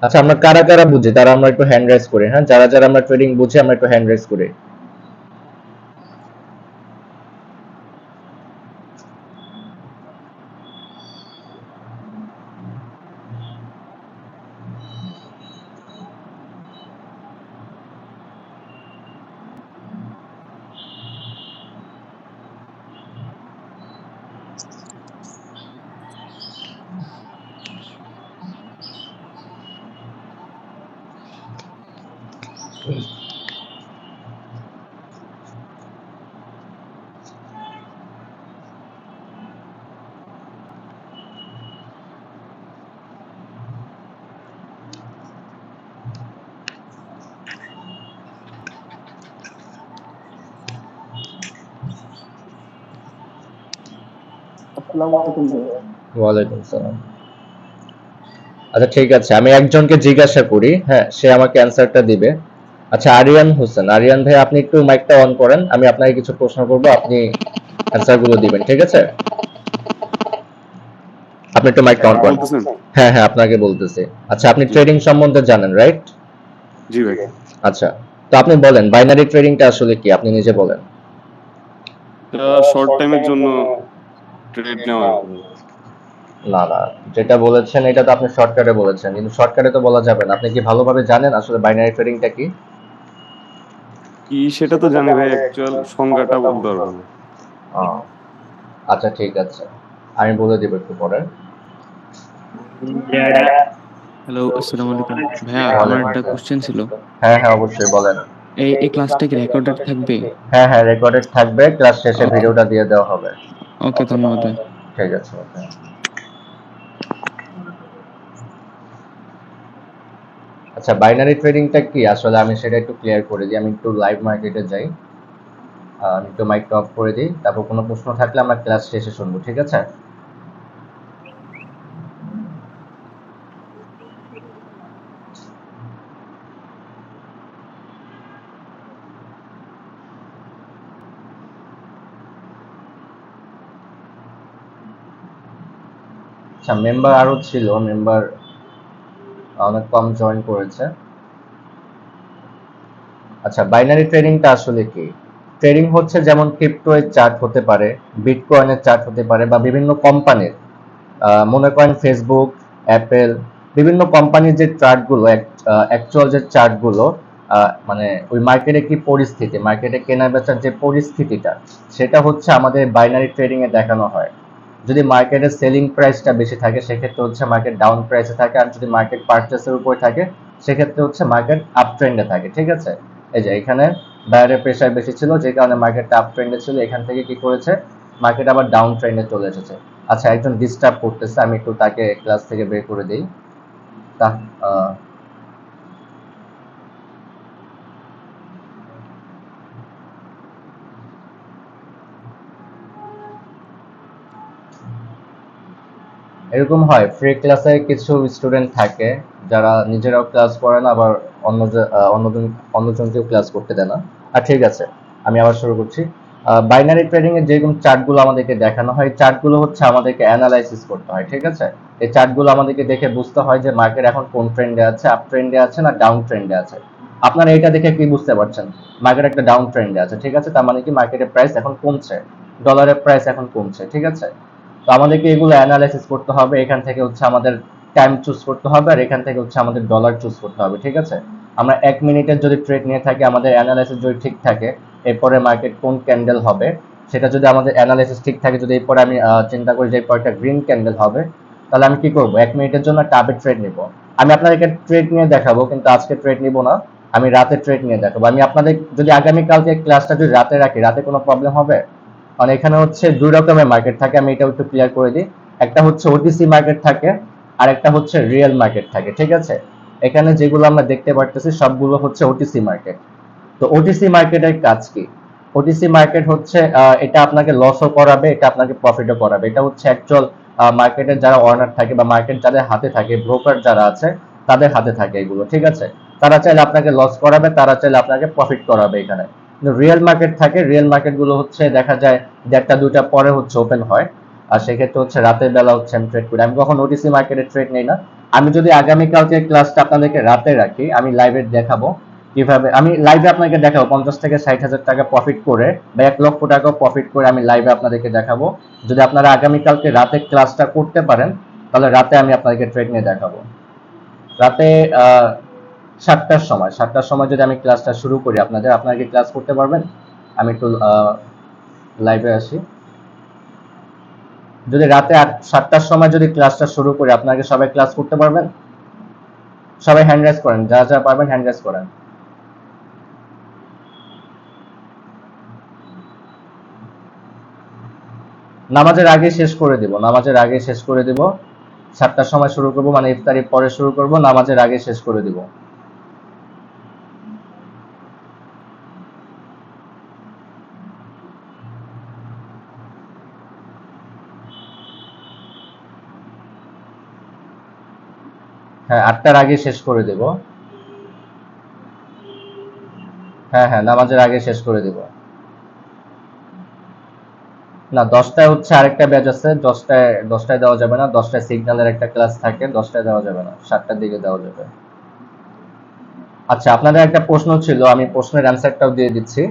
আচ্ছা, আমরা কারা কারা বুঝি তারা আমরা একটু হ্যান্ড রাইজ করি। হ্যাঁ, যারা যারা আমরা ট্রেডিং বুঝি আমরা একটু হ্যান্ড রাইজ করি। আসসালামু আলাইকুম ভাইয়া। ওয়ালাইকুম সালাম। আচ্ছা ঠিক আছে, আমি একজনকে জিজ্ঞাসা করি, হ্যাঁ সে আমাকে অ্যান্সারটা দিবে। আচ্ছা, আরিয়ান হোসেন, আরিয়ান ভাই আপনি একটু মাইকটা অন করেন, আমি আপনাকে কিছু প্রশ্ন করব, আপনি অ্যান্সার গুলো দিবেন, ঠিক আছে? আপনি একটু মাইকটা অন আমাকে করেন। বলতেছেন? হ্যাঁ হ্যাঁ, আপনাকে বলতেছি। আচ্ছা, আপনি জি ট্রেডিং সম্বন্ধে জানেন, রাইট? জি ভাই। আচ্ছা, তো আপনি বলেন বাইনারি ট্রেডিংটা আসলে কি, আপনি নিজে বলেন। শর্ট টাইমের জন্য ট্রেড নেওয়া আর কি। না না, যেটা বলেছেন এটা তো আপনি শর্টকাটে বলেছেন, কিন্তু শর্টকাটে তো বলা যাবে না। আপনি কি ভালোভাবে জানেন আসলে বাইনারি ট্রেডিংটা কি? কি সেটা তো জানি ভাই, অ্যাকচুয়াল সংজ্ঞাটা বলতে পারবো না। আহ, আচ্ছা ঠিক আছে, আমি বলে দিব একটু পরে। হ্যালো, আসসালামু আলাইকুম। ভাইয়া আমার ওয়ালাইকুম একটা আসসালাম। কোশ্চেন ছিল। হ্যাঁ হ্যাঁ, অবশ্যই বলেন। এই ক্লাসটা কি রেকর্ডেড থাকবে? হ্যাঁ হ্যাঁ, রেকর্ডেড থাকবে, ক্লাস শেষে ওকে, ভিডিওটা দিয়ে দেওয়া হবে। ওকে, ধন্যবাদ ভাই। ঠিক আছে, ওকে। আচ্ছা, বাইনারি ট্রেডিংটা কি আসলে আমি সেটা একটু ক্লিয়ার করে দিই। আমি একটু লাইভ মার্কেটে যাই, আমি একটু মাইকটা অফ করে দিই, তারপর কোনো প্রশ্ন থাকলে আমরা ক্লাস শেষে শুনবো, ঠিক আছে? আচ্ছা, মেম্বার আরো ছিল, মেম্বার অনেক কম জয়েন করেছে। আচ্ছা, বাইনারি ট্রেডিংটা আসলে কি? ট্রেডিং হচ্ছে যেমন ক্রিপ্টো এর চার্ট হতে পারে, বিটকয়েনের চার্ট হতে পারে, বা বিভিন্ন কোম্পানির, মনে করেন ফেসবুক, অ্যাপেল, বিভিন্ন কোম্পানির যে চার্টগুলো, অ্যাকচুয়াল যে চার্টগুলো, মানে ওই মার্কেটে কি পরিস্থিতি, মার্কেটে কেনা বেচার যে পরিস্থিতিটা, সেটা হচ্ছে আমাদের বাইনারি ট্রেডিং এ দেখানো হয়। যদি মার্কেটের সেলিং প্রাইসটা বেশি থাকে সেক্ষেত্রে হচ্ছে মার্কেট ডাউন প্রাইসে থাকে, আর যদি মার্কেট পারচেসের উপরে থাকে সেক্ষেত্রে হচ্ছে মার্কেট আপ ট্রেন্ডে থাকে, ঠিক আছে? এই যে এখানে বায়ারের প্রেসার বেশি ছিল, যে কারণে মার্কেটটা আপ ট্রেন্ডে ছিল, এখান থেকে কি করেছে, মার্কেট আবার ডাউন ট্রেন্ডে চলে এসেছে। আচ্ছা, একজন ডিস্টার্ব করতেছে, আমি একটু তাকে ক্লাস থেকে বের করে দিই। তা এরকম হয়, ফ্রি ক্লাসে কিছু স্টুডেন্ট থাকে যারা নিজেরাও ক্লাস করে না, আবার অন্যজনকেও ক্লাস করতে দেয় না। আর ঠিক আছে, আমি আবার শুরু করছি। বাইনারি ট্রেডিং এর যেরকম চার্টগুলো আমাদেরকে দেখানো হয়, চার্টগুলো হচ্ছে আমাদেরকে অ্যানালাইসিস করতে হয়, ঠিক আছে? এই চার্টগুলো আমাদেরকে দেখে বুঝতে হয় যে মার্কেট এখন কোন ট্রেন্ডে আছে, আপ ট্রেন্ডে আছে না ডাউন ট্রেন্ডে আছে। আপনারা এটা দেখে কি বুঝতে পারছেন? মার্কেট একটা ডাউন ট্রেন্ডে আছে, ঠিক আছে, তার মানে কি মার্কেটের প্রাইস এখন কমছে, ডলারের প্রাইস এখন কমছে, ঠিক আছে? তো আমাদেরকে এগুলো অ্যানালাইসিস করতে হবে, এখান থেকে হচ্ছে আমাদের টাইম চুজ করতে হবে, আর এখান থেকে হচ্ছে আমাদের ডলার চুজ করতে হবে, ঠিক আছে? আমরা 1 মিনিটের যদি ট্রেড নিয়ে থাকি, আমাদের অ্যানালাইসিস যদি ঠিক থাকে, এরপরে মার্কেট কোন ক্যান্ডেল হবে সেটা যদি আমাদের অ্যানালাইসিস ঠিক থাকে, যদি এরপরে আমি চিন্তা করি যে এরপর একটা গ্রিন ক্যান্ডেল হবে, তাহলে আমি কি করব, 1 মিনিটের জন্য একটা আপে ট্রেড নিব। আমি আপনাদেরকে ট্রেড নিয়ে দেখাবো, কিন্তু আজকে ট্রেড নিব না, আমি রাতে ট্রেড নিয়ে দেখাবো। আমি আপনাদের যদি আগামীকালকে ক্লাসটা যদি রাতে রাখি, রাতে কোনো প্রবলেম হবে? কারণ এখানে হচ্ছে দুই রকমের মার্কেট থাকে, আমি এটা একটু ক্লিয়ার করে দিই। একটা হচ্ছে ওটিসি মার্কেট থাকে, আর একটা হচ্ছে রিয়েল মার্কেট থাকে, ঠিক আছে? এখানে যেগুলো আমরা দেখতে পারতেছি সবগুলো হচ্ছে ওটিসি মার্কেট। তো ওটিসি মার্কেটের কাজ কি? ওটিসি মার্কেট হচ্ছে এটা আপনাকে লসও করাবে, এটা আপনাকে প্রফিটও করাবে। এটা হচ্ছে অ্যাকচুয়াল মার্কেটের যারা অনার থাকে বা মার্কেট যাদের হাতে থাকে, ব্রোকার যারা আছে তাদের হাতে থাকে এগুলো, ঠিক আছে? তারা চাইলে আপনাকে লস করাবে, তারা চাইলে আপনাকে প্রফিট করাবে এখানে। কিন্তু রিয়েল মার্কেট থাকে, রিয়েল মার্কেট গুলো হচ্ছে দেখা যায় 1টা 2টা পরে হচ্ছে ওপেন হয়। আর সেক্ষেত্রে হচ্ছে রাতের বেলা হচ্ছে আমি ট্রেড করি। আমি কখন ওটিসি মার্কেটে ট্রেড নেই না। আমি যদি আগামীকালকে ক্লাসটা আপনাদেরকে রাতে রাখি, আমি লাইভে দেখাবো কিভাবে, আমি লাইভে আপনাকে দেখাবো 50 থেকে 60 হাজার টাকা প্রফিট করে বা 1 লক্ষ টাকা প্রফিট করে আমি লাইভে আপনাদেরকে দেখাবো। যদি আপনারা আগামীকালকে রাতে ক্লাসটা করতে পারেন তাহলে রাতে আমি আপনাদেরকে ট্রেড নিয়ে দেখাবো। রাতে 7টার সময় যদি আমি ক্লাসটা শুরু করি, আপনারা কি ক্লাস করতে পারবেন? আমি একটু লাইভে আসি। যদি রাতে 7টার সময় যদি ক্লাসটা শুরু করি, আপনারা কি সবাই ক্লাস করতে পারবেন? সবাই হ্যান্ড রাইজ করেন, যা যা পারবেন হ্যান্ড রাইজ করেন। নামাজের আগে শেষ করে দিব, 7টার সময় শুরু করব, মানে ইফতারির পরে শুরু করব, নামাজের আগে শেষ করে দিব। হ্যাঁ, 8টার আগে শেষ করে দেব। হ্যাঁ, নামাজের আগে শেষ করে দেব। না, 10টায় হচ্ছে আরেকটা ব্যাচ আছে, 10টায় দেওয়া যাবে না, 10টায় সিগন্যালের একটা ক্লাস থাকে, 10টায় দেওয়া যাবে না, 7টার দিকে দেওয়া যাবে। আচ্ছা, আপনাদের একটা প্রশ্ন ছিল, আমি প্রশ্নের অ্যান্সারটাও দিয়ে দিচ্ছি।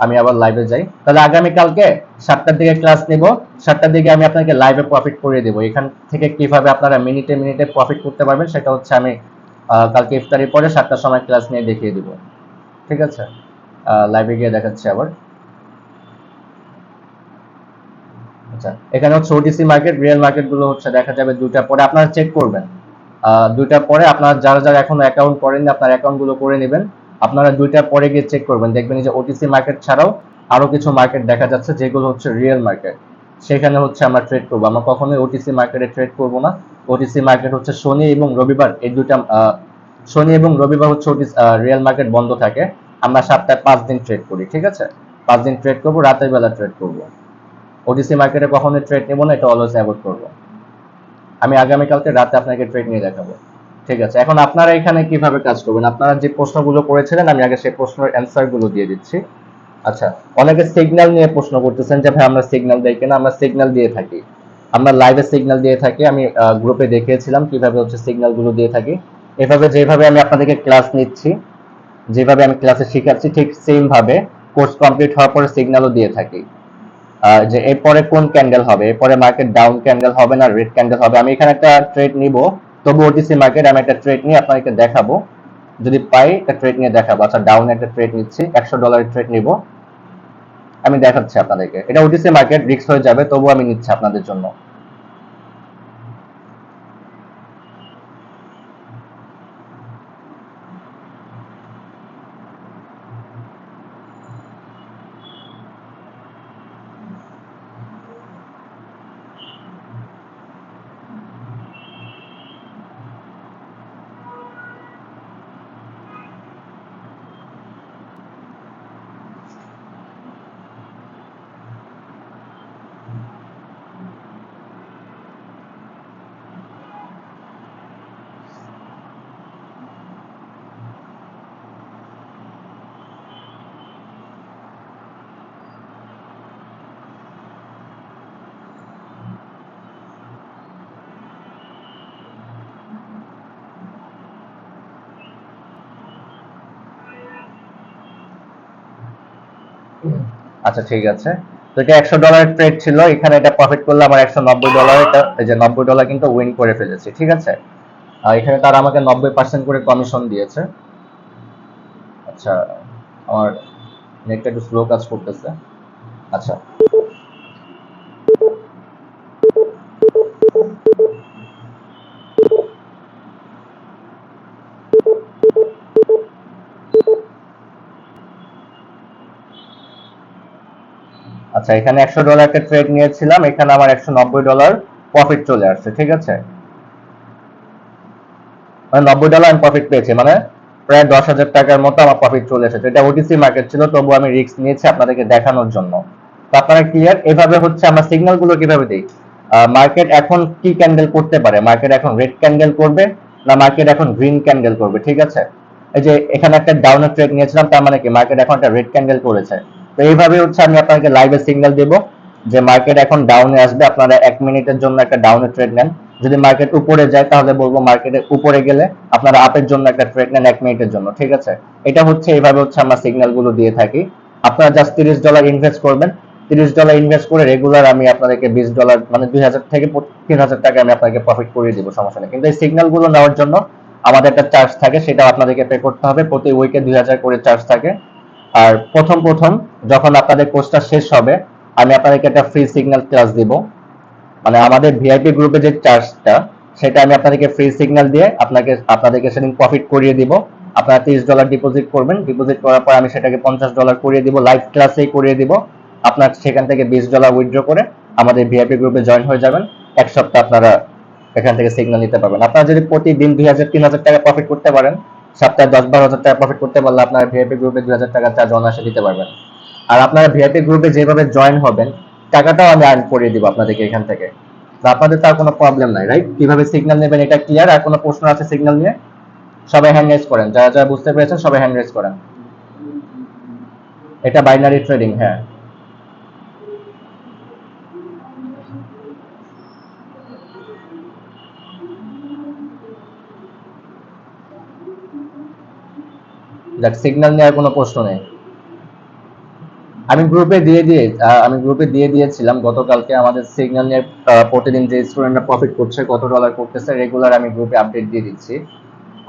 আমি আবার লাইভে যাই। তাহলে আগামীকালকে 7টার দিকে ক্লাস নিব, 7টার দিকে আমি আপনাকে লাইভে প্রফিট করিয়ে দেবো। এখান থেকে কিভাবে আপনারা মিনিটে মিনিটে প্রফিট করতে পারবেন সেটা হচ্ছে আমি কালকে ইফতারির পরে 7টার সময় ক্লাস নিয়ে দেখিয়ে দিব। ঠিক আছে, লাইভে গিয়ে দেখাচ্ছি আবার। আচ্ছা, এখানে হচ্ছে ওটিসি মার্কেট, রিয়েল মার্কেট গুলো হচ্ছে দেখা যাবে 2টার পরে, আপনারা চেক করবেন। 2টার পরে আপনারা যারা যারা এখনো অ্যাকাউন্ট করেননি আপনার অ্যাকাউন্ট গুলো করে নেবেন। আপনারা 2টার পরে গিয়ে চেক করবেন, দেখবেন যে ওটিসি মার্কেট ছাড়াও আরো কিছু মার্কেট দেখা যাচ্ছে যেগুলো হচ্ছে রিয়েল মার্কেট। সেখানে হচ্ছে আমরা ট্রেড করবো। আমরা কখনোই ওটিসি মার্কেটে ট্রেড করব না। ওটিসি মার্কেট হচ্ছে শনি এবং রবিবার, এই দুইটা শনি এবং রবিবার হচ্ছে রিয়েল মার্কেট বন্ধ থাকে। আমরা সপ্তাহে 5 দিন ট্রেড করি। ঠিক আছে, 5 দিন ট্রেড করবো, রাতের বেলা ট্রেড করবো। ওটিসি মার্কেটে কখনোই ট্রেড নেব না, এটা অলওয়েজ অ্যাভয়েড করবো। আমি আগামীকালকে রাতে আপনাকে ট্রেড নিয়ে দেখাবো। ঠিক আছে, এখন আপনারা এখানে কিভাবে কাজ করবেন? আপনারা যে প্রশ্নগুলো করেছিলেন আমি আগে সেই প্রশ্নের অ্যান্সার গুলো দিয়ে দিচ্ছি। আচ্ছা, অনেকে সিগন্যাল নিয়ে প্রশ্ন করতেছেন যে ভাই আমরা সিগন্যাল দেই কিনা। আমরা সিগন্যাল দিয়ে থাকি, আমরা লাইভে সিগন্যাল দিয়ে থাকি। আমি গ্রুপে দেখিয়েছিলাম কিভাবে হচ্ছে সিগন্যাল গুলো দিয়ে থাকি। এভাবে যেভাবে আমি আপনাদেরকে ক্লাস নিচ্ছি, যেভাবে আমি ক্লাসে শিখাচ্ছি, ঠিক সেম ভাবে কোর্স কমপ্লিট হওয়ার পরে সিগন্যালও দিয়ে থাকি। যে এরপরে কোন ক্যান্ডেল হবে, এরপরে মার্কেট ডাউন ক্যান্ডেল হবে না রেড ক্যান্ডেল হবে। আমি এখানে একটা ট্রেড নিব, তবু ওটিসি মার্কেট আমি একটা ট্রেড নিয়ে আপনাদেরকে দেখাবো, যদি পাই একটা ট্রেড নিয়ে দেখাবো। আচ্ছা, ডাউন একটা ট্রেড নিচ্ছি, $100 ট্রেড নিব, আমি দেখাচ্ছি আপনাদেরকে। এটা ওটিসি মার্কেট, রিস্ক হয়ে যাবে, তবু আমি নিচ্ছি আপনাদের জন্য। আচ্ছা, ঠিক আছে। তো এটা $100 ট্রেড ছিল, এখানে এটা প্রফিট করলে আমার $190, এটা এই যে $90 কিন্তু উইন করে ফেলেছি। ঠিক আছে, আর এখানে তারা আমাকে 90% করে কমিশন দিয়েছে। আচ্ছা, আমার নেটটা একটু স্লো কাজ করতেছে। আচ্ছা, আচ্ছা, এখানে $100 একটা ট্রেড নিয়েছিলাম, এখানে আমার $190 প্রফিট চলে আসছে। ঠিক আছে, মানে $90 আমি প্রফিট পেয়েছি, মানে প্রায় 10,000 টাকার মতো আমার প্রফিট চলে এসেছে। এটা ওটিসি মার্কেট ছিল, তবু আমি রিস্ক নিয়েছি আপনাদেরকে দেখানোর জন্য। তো আপনারা ক্লিয়ার? এভাবে হচ্ছে আমরা সিগন্যাল গুলো কিভাবে দিই। মার্কেট এখন কি ক্যান্ডেল করতে পারে, মার্কেট এখন রেড ক্যান্ডেল করবে না মার্কেট এখন গ্রিন ক্যান্ডেল করবে। ঠিক আছে, এই যে এখানে একটা ডাউনের ট্রেড নিয়েছিলাম, তার মানে কি মার্কেট এখন একটা রেড ক্যান্ডেল করেছে। তো এইভাবে হচ্ছে আমি আপনাদেরকে লাইভে সিগন্যাল দেবো। যে মার্কেট এখন ডাউনে আসবে, আপনারা 1 মিনিটের জন্য একটা ডাউনে ট্রেড নেন। যদি মার্কেট উপরে যায় তাহলে বলবো মার্কেটের উপরে গেলে আপনারা আপের জন্য একটা ট্রেড নেন 1 মিনিটের জন্য, ঠিক আছে? এটা হচ্ছে এইভাবে হচ্ছে আমরা সিগন্যাল গুলো দিয়ে থাকি। আপনারা জাস্ট $30 ইনভেস্ট করবেন, $30 ইনভেস্ট করে রেগুলার আমি আপনাদেরকে $20 মানে 2000 থেকে 3000 টাকা আমি আপনাকে প্রফিট করিয়ে দিব, সমস্যা নেই। কিন্তু এই সিগন্যাল গুলো নেওয়ার জন্য আমাদের একটা চার্জ থাকে, সেটা আপনাদেরকে পে করতে হবে। প্রতি উইকে 2000 করে চার্জ থাকে। আর প্রথম প্রথম যখন আপনাদের কোর্সটা শেষ হবে, আমি আপনাদেরকে একটা ফ্রি সিগন্যাল ক্লাস দিব, মানে আমাদের ভিআইপি গ্রুপে যে চার্জটা, সেটা আমি আপনাদেরকে ফ্রি সিগন্যাল দিয়ে আপনাদেরকে সেদিন প্রফিট করিয়ে দিব। আপনারা $30 ডিপোজিট করবেন, ডিপোজিট করার পর আমি সেটাকে $50 করিয়ে দিব, লাইভ ক্লাসেই করিয়ে দিব। আপনার সেখান থেকে $20 উইথড্র করে আমাদের ভিআইপি গ্রুপে জয়েন হয়ে যাবেন। এক সপ্তাহ আপনারা এখান থেকে সিগন্যাল নিতে পারবেন। আপনারা যদি প্রতিদিন 2000-3000 টাকা প্রফিট করতে পারেন, সপ্তাহে 10-12 হাজার টাকা প্রফিট করতে পারলে আপনারা ভিআইপি গ্রুপে 2000 টাকা চার্জ অনায়াসে দিতে পারবেন। আর আপনারা ভিআইপি গ্রুপে যেভাবে জয়েন হবেন, টাকাটাও আমি আর্ন করিয়ে দিব আপনাদেরকে এখান থেকে। তো আপনাদের তার কোনো প্রবলেম নাই, রাইট? কিভাবে সিগন্যাল নেবেন এটা ক্লিয়ার? আর কোনো প্রশ্ন আছে সিগন্যাল নিয়ে? সবাই হ্যান্ড রেজ করেন, যারা যারা বুঝতে পেরেছেন সবাই হ্যান্ড রেজ করেন। এটা বাইনারি ট্রেডিং, হ্যাঁ। দেখ, সিগন্যাল নেওয়ার কোনো প্রশ্ন নেই। আমি গ্রুপে দিয়ে দিয়েছিলাম গতকালকে আমাদের সিগন্যাল নিয়ে প্রতিদিন যে স্টুডেন্টরা প্রফিট করছে, কত ডলার করতেছে, রেগুলার আমি গ্রুপে আপডেট দিয়ে দিচ্ছি।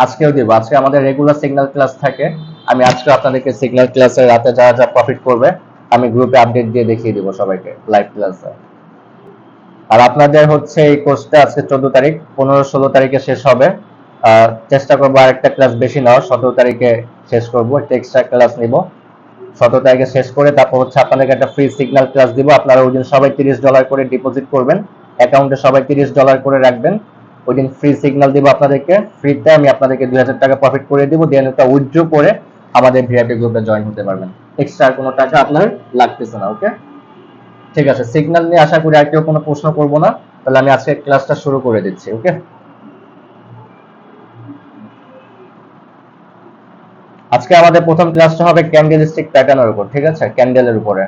আজকেও দিব, আজকে আমাদের রেগুলার সিগন্যাল ক্লাস থাকে। আমি আজকে আপনাদেরকে সিগন্যাল ক্লাসে রাতে যারা যা প্রফিট করবে আমি গ্রুপে আপডেট দিয়ে দেখিয়ে দিব সবাইকে লাইভ ক্লাসে। আর আপনাদের হচ্ছে এই কোর্সটা আজকে 14 তারিখ, 15-16 তারিখে শেষ হবে। চেষ্টা করবো আরেকটা ক্লাস বেশি নেওয়ার, 17 তারিখে শেষ করবো, একটা এক্সট্রা ক্লাস নিব। 17 তারিখে শেষ করে তারপর হচ্ছে আপনাদেরকে একটা ফ্রি সিগন্যাল ক্লাস দিব। আপনারা ওই দিন সবাই $30 করে ডিপোজিট করবেন, অ্যাকাউন্টে সবাই $30 করে রাখবেন। ওই দিন ফ্রি সিগন্যাল দিব আপনাদেরকে, ফ্রিতে আমি আপনাদেরকে 2000 টাকা প্রফিট করে দিব, দেন ওটা উইথড্র করে আমাদের ভিআইপি গ্রুপে জয়েন হতে পারবেন। এক্সট্রা কোনো টাকা আপনার লাগতেছে না, ওকে? ঠিক আছে, সিগন্যাল নিয়ে আশা করি আর কেউ কোনো প্রশ্ন করবো না। তাহলে আমি আজকে ক্লাসটা শুরু করে দিচ্ছি, ওকে? আজকে আমাদের প্রথম ক্লাসটা হবে ক্যান্ডেলস্টিক প্যাটার্নের উপর, ঠিক আছে? ক্যান্ডেলের উপরে।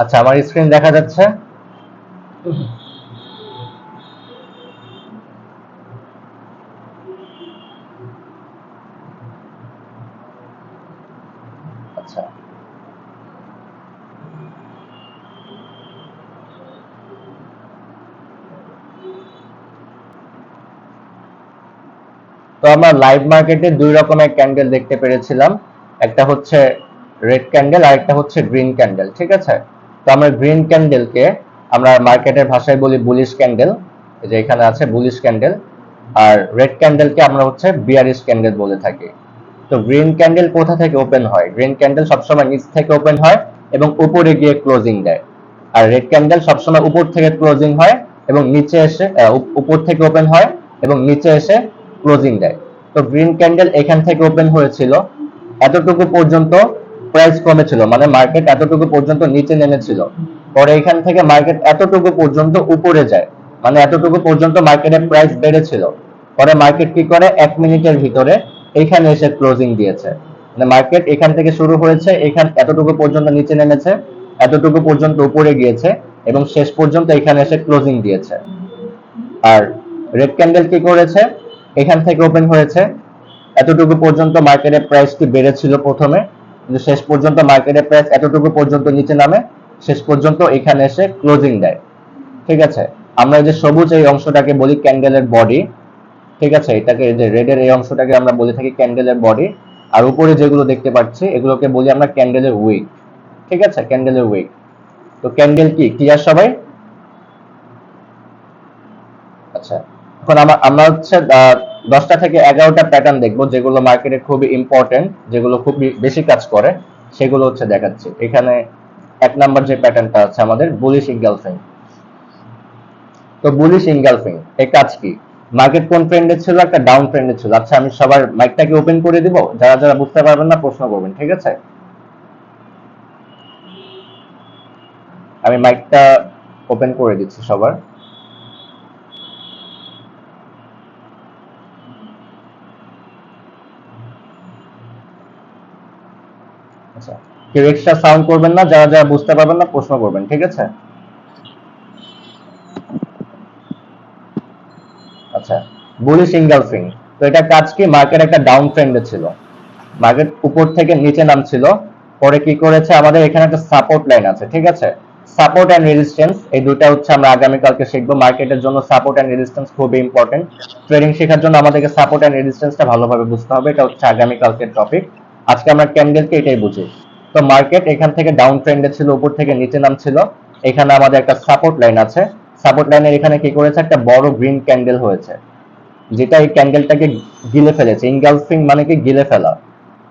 আচ্ছা, আমার স্ক্রিন দেখা যাচ্ছে? আচ্ছা, তো আমরা লাইভ মার্কেটে দুই রকমের ক্যান্ডেল দেখতে পেরেছিলাম, একটা হচ্ছে রেড ক্যান্ডেল আর একটা হচ্ছে গ্রিন ক্যান্ডেল, ঠিক আছে? তো আমরা গ্রিন ক্যান্ডেলকে আমরা মার্কেটের ভাষায় বলি বুলিশ ক্যান্ডেল, যে এখানে আছে বুলিশ ক্যান্ডেল। আর রেড ক্যান্ডেলকে আমরা হচ্ছে বিয়ারিশ ক্যান্ডেল বলে থাকি। তো গ্রিন ক্যান্ডেল কোথা থেকে ওপেন হয়? গ্রিন ক্যান্ডেল সবসময় নিচ থেকে ওপেন হয় এবং উপরে গিয়ে ক্লোজিং দেয়। আর রেড ক্যান্ডেল সবসময় উপর থেকে ক্লোজিং হয় এবং নিচে এসে উপর থেকে ওপেন হয় এবং নিচে এসে ক্লোজিং দেয়। তো গ্রিন ক্যান্ডেল এখান থেকে ওপেন হয়েছিল, এতটুকু পর্যন্ত প্রাইস কমেছিল, মানে মার্কেট এতটুকু পর্যন্ত নিচে নেমেছিল। পরে এখান থেকে মার্কেট এতটুকু পর্যন্ত উপরে যায়, মানে এতটুকু পর্যন্ত মার্কেটের প্রাইস বেড়েছিল। পরে মার্কেট কি করে, 1 মিনিটের ভিতরে এইখানে এসে ক্লোজিং দিয়েছে। মানে মার্কেট এখান থেকে শুরু হয়েছে, এখান এতটুকু পর্যন্ত নিচে নেমেছে, এতটুকু পর্যন্ত উপরে গিয়েছে এবং শেষ পর্যন্ত এখানে এসে ক্লোজিং দিয়েছে। আর রেড ক্যান্ডেল কি করেছে, এখান থেকে ওপেন হয়েছে, এতটুকু পর্যন্ত মার্কেটের প্রাইসটি বেড়েছিল প্রথমে, কিন্তু শেষ পর্যন্ত মার্কেটের প্রাইস এতটুকু পর্যন্ত নিচে নামে, শেষ পর্যন্ত এখানে এসে ক্লোজিং দেয়, ঠিক আছে? আমরা এই যে সবুজ এই অংশটাকে বলি ক্যান্ডেলের বডি, ঠিক আছে? এটাকে যে রেডের এই অংশটাকে আমরা বলে থাকি ক্যান্ডেলের বডি। আর উপরে যেগুলো দেখতে পাচ্ছি এগুলোকে বলি আমরা ক্যান্ডেলের উইক, ঠিক আছে? ক্যান্ডেলের উইক। তো ক্যান্ডেল কি ক্লিয়ার সবাই? আচ্ছা, এখন আমরা হচ্ছে 10টা থেকে 11টা প্যাটার্ন দেখবো যেগুলো মার্কেটে খুবই ইম্পর্টেন্ট, যেগুলো খুব বেশি কাজ করে, সেগুলো হচ্ছে দেখাচ্ছি। এখানে 1 নাম্বার যে প্যাটার্নটা আছে আমাদের বুলিশ ইনগালফিং। তো বুলিশ ইনগালফিং এর কাজ কি? মার্কেট কোন ট্রেন্ডে ছিল? একটা ডাউন ট্রেন্ডে ছিল। আচ্ছা, আমি সবার মাইকটাকে ওপেন করে দিব, যারা যারা বুঝতে পারবেন না প্রশ্ন করবেন, ঠিক আছে? আমি মাইকটা ওপেন করে দিচ্ছি সবার। আচ্ছা, কেউ এক্সট্রা সাউন্ড করবেন না, যারা যারা বুঝতে পারবেন না প্রশ্ন করবেন, ঠিক আছে? আচ্ছা, বুলিশ ইনগালফিং। তো এটা কাজ কি? মার্কেট একটা ডাউন ট্রেন্ডে ছিল, মার্কেট উপর থেকে নিচে নামছিল, পরে কি করেছে, আমাদের এখানে একটা সাপোর্ট লাইন আছে, ঠিক আছে? সাপোর্ট এন্ড রেজিস্ট্যান্স এই দুটো হচ্ছে আমরা আগামীকালকে শিখবো। মার্কেটের জন্য সাপোর্ট এন্ড রেজিস্ট্যান্স খুবই ইম্পর্টেন্ট। ট্রেডিং শেখার জন্য আমাদেরকে সাপোর্ট এন্ড রেজিস্ট্যান্সটা ভালোভাবে বুঝতে হবে, এটা হচ্ছে আগামীকালকের টপিক। আজকে আমরা ক্যান্ডেলকে এটাই বুঝি। তো মার্কেট এখান থেকে ডাউন ট্রেন্ডে ছিল, উপর থেকে নিচে নামছিল, এখানে আমাদের একটা সাপোর্ট লাইন আছে। সাপোর্ট লাইনের এখানে কি করেছে, একটা বড় গ্রিন ক্যান্ডেল হয়েছে, যেটা এই ক্যান্ডেলটাকে গিলে ফেলেছে। ইনগালফিং মানে কি? গিলে ফেলা।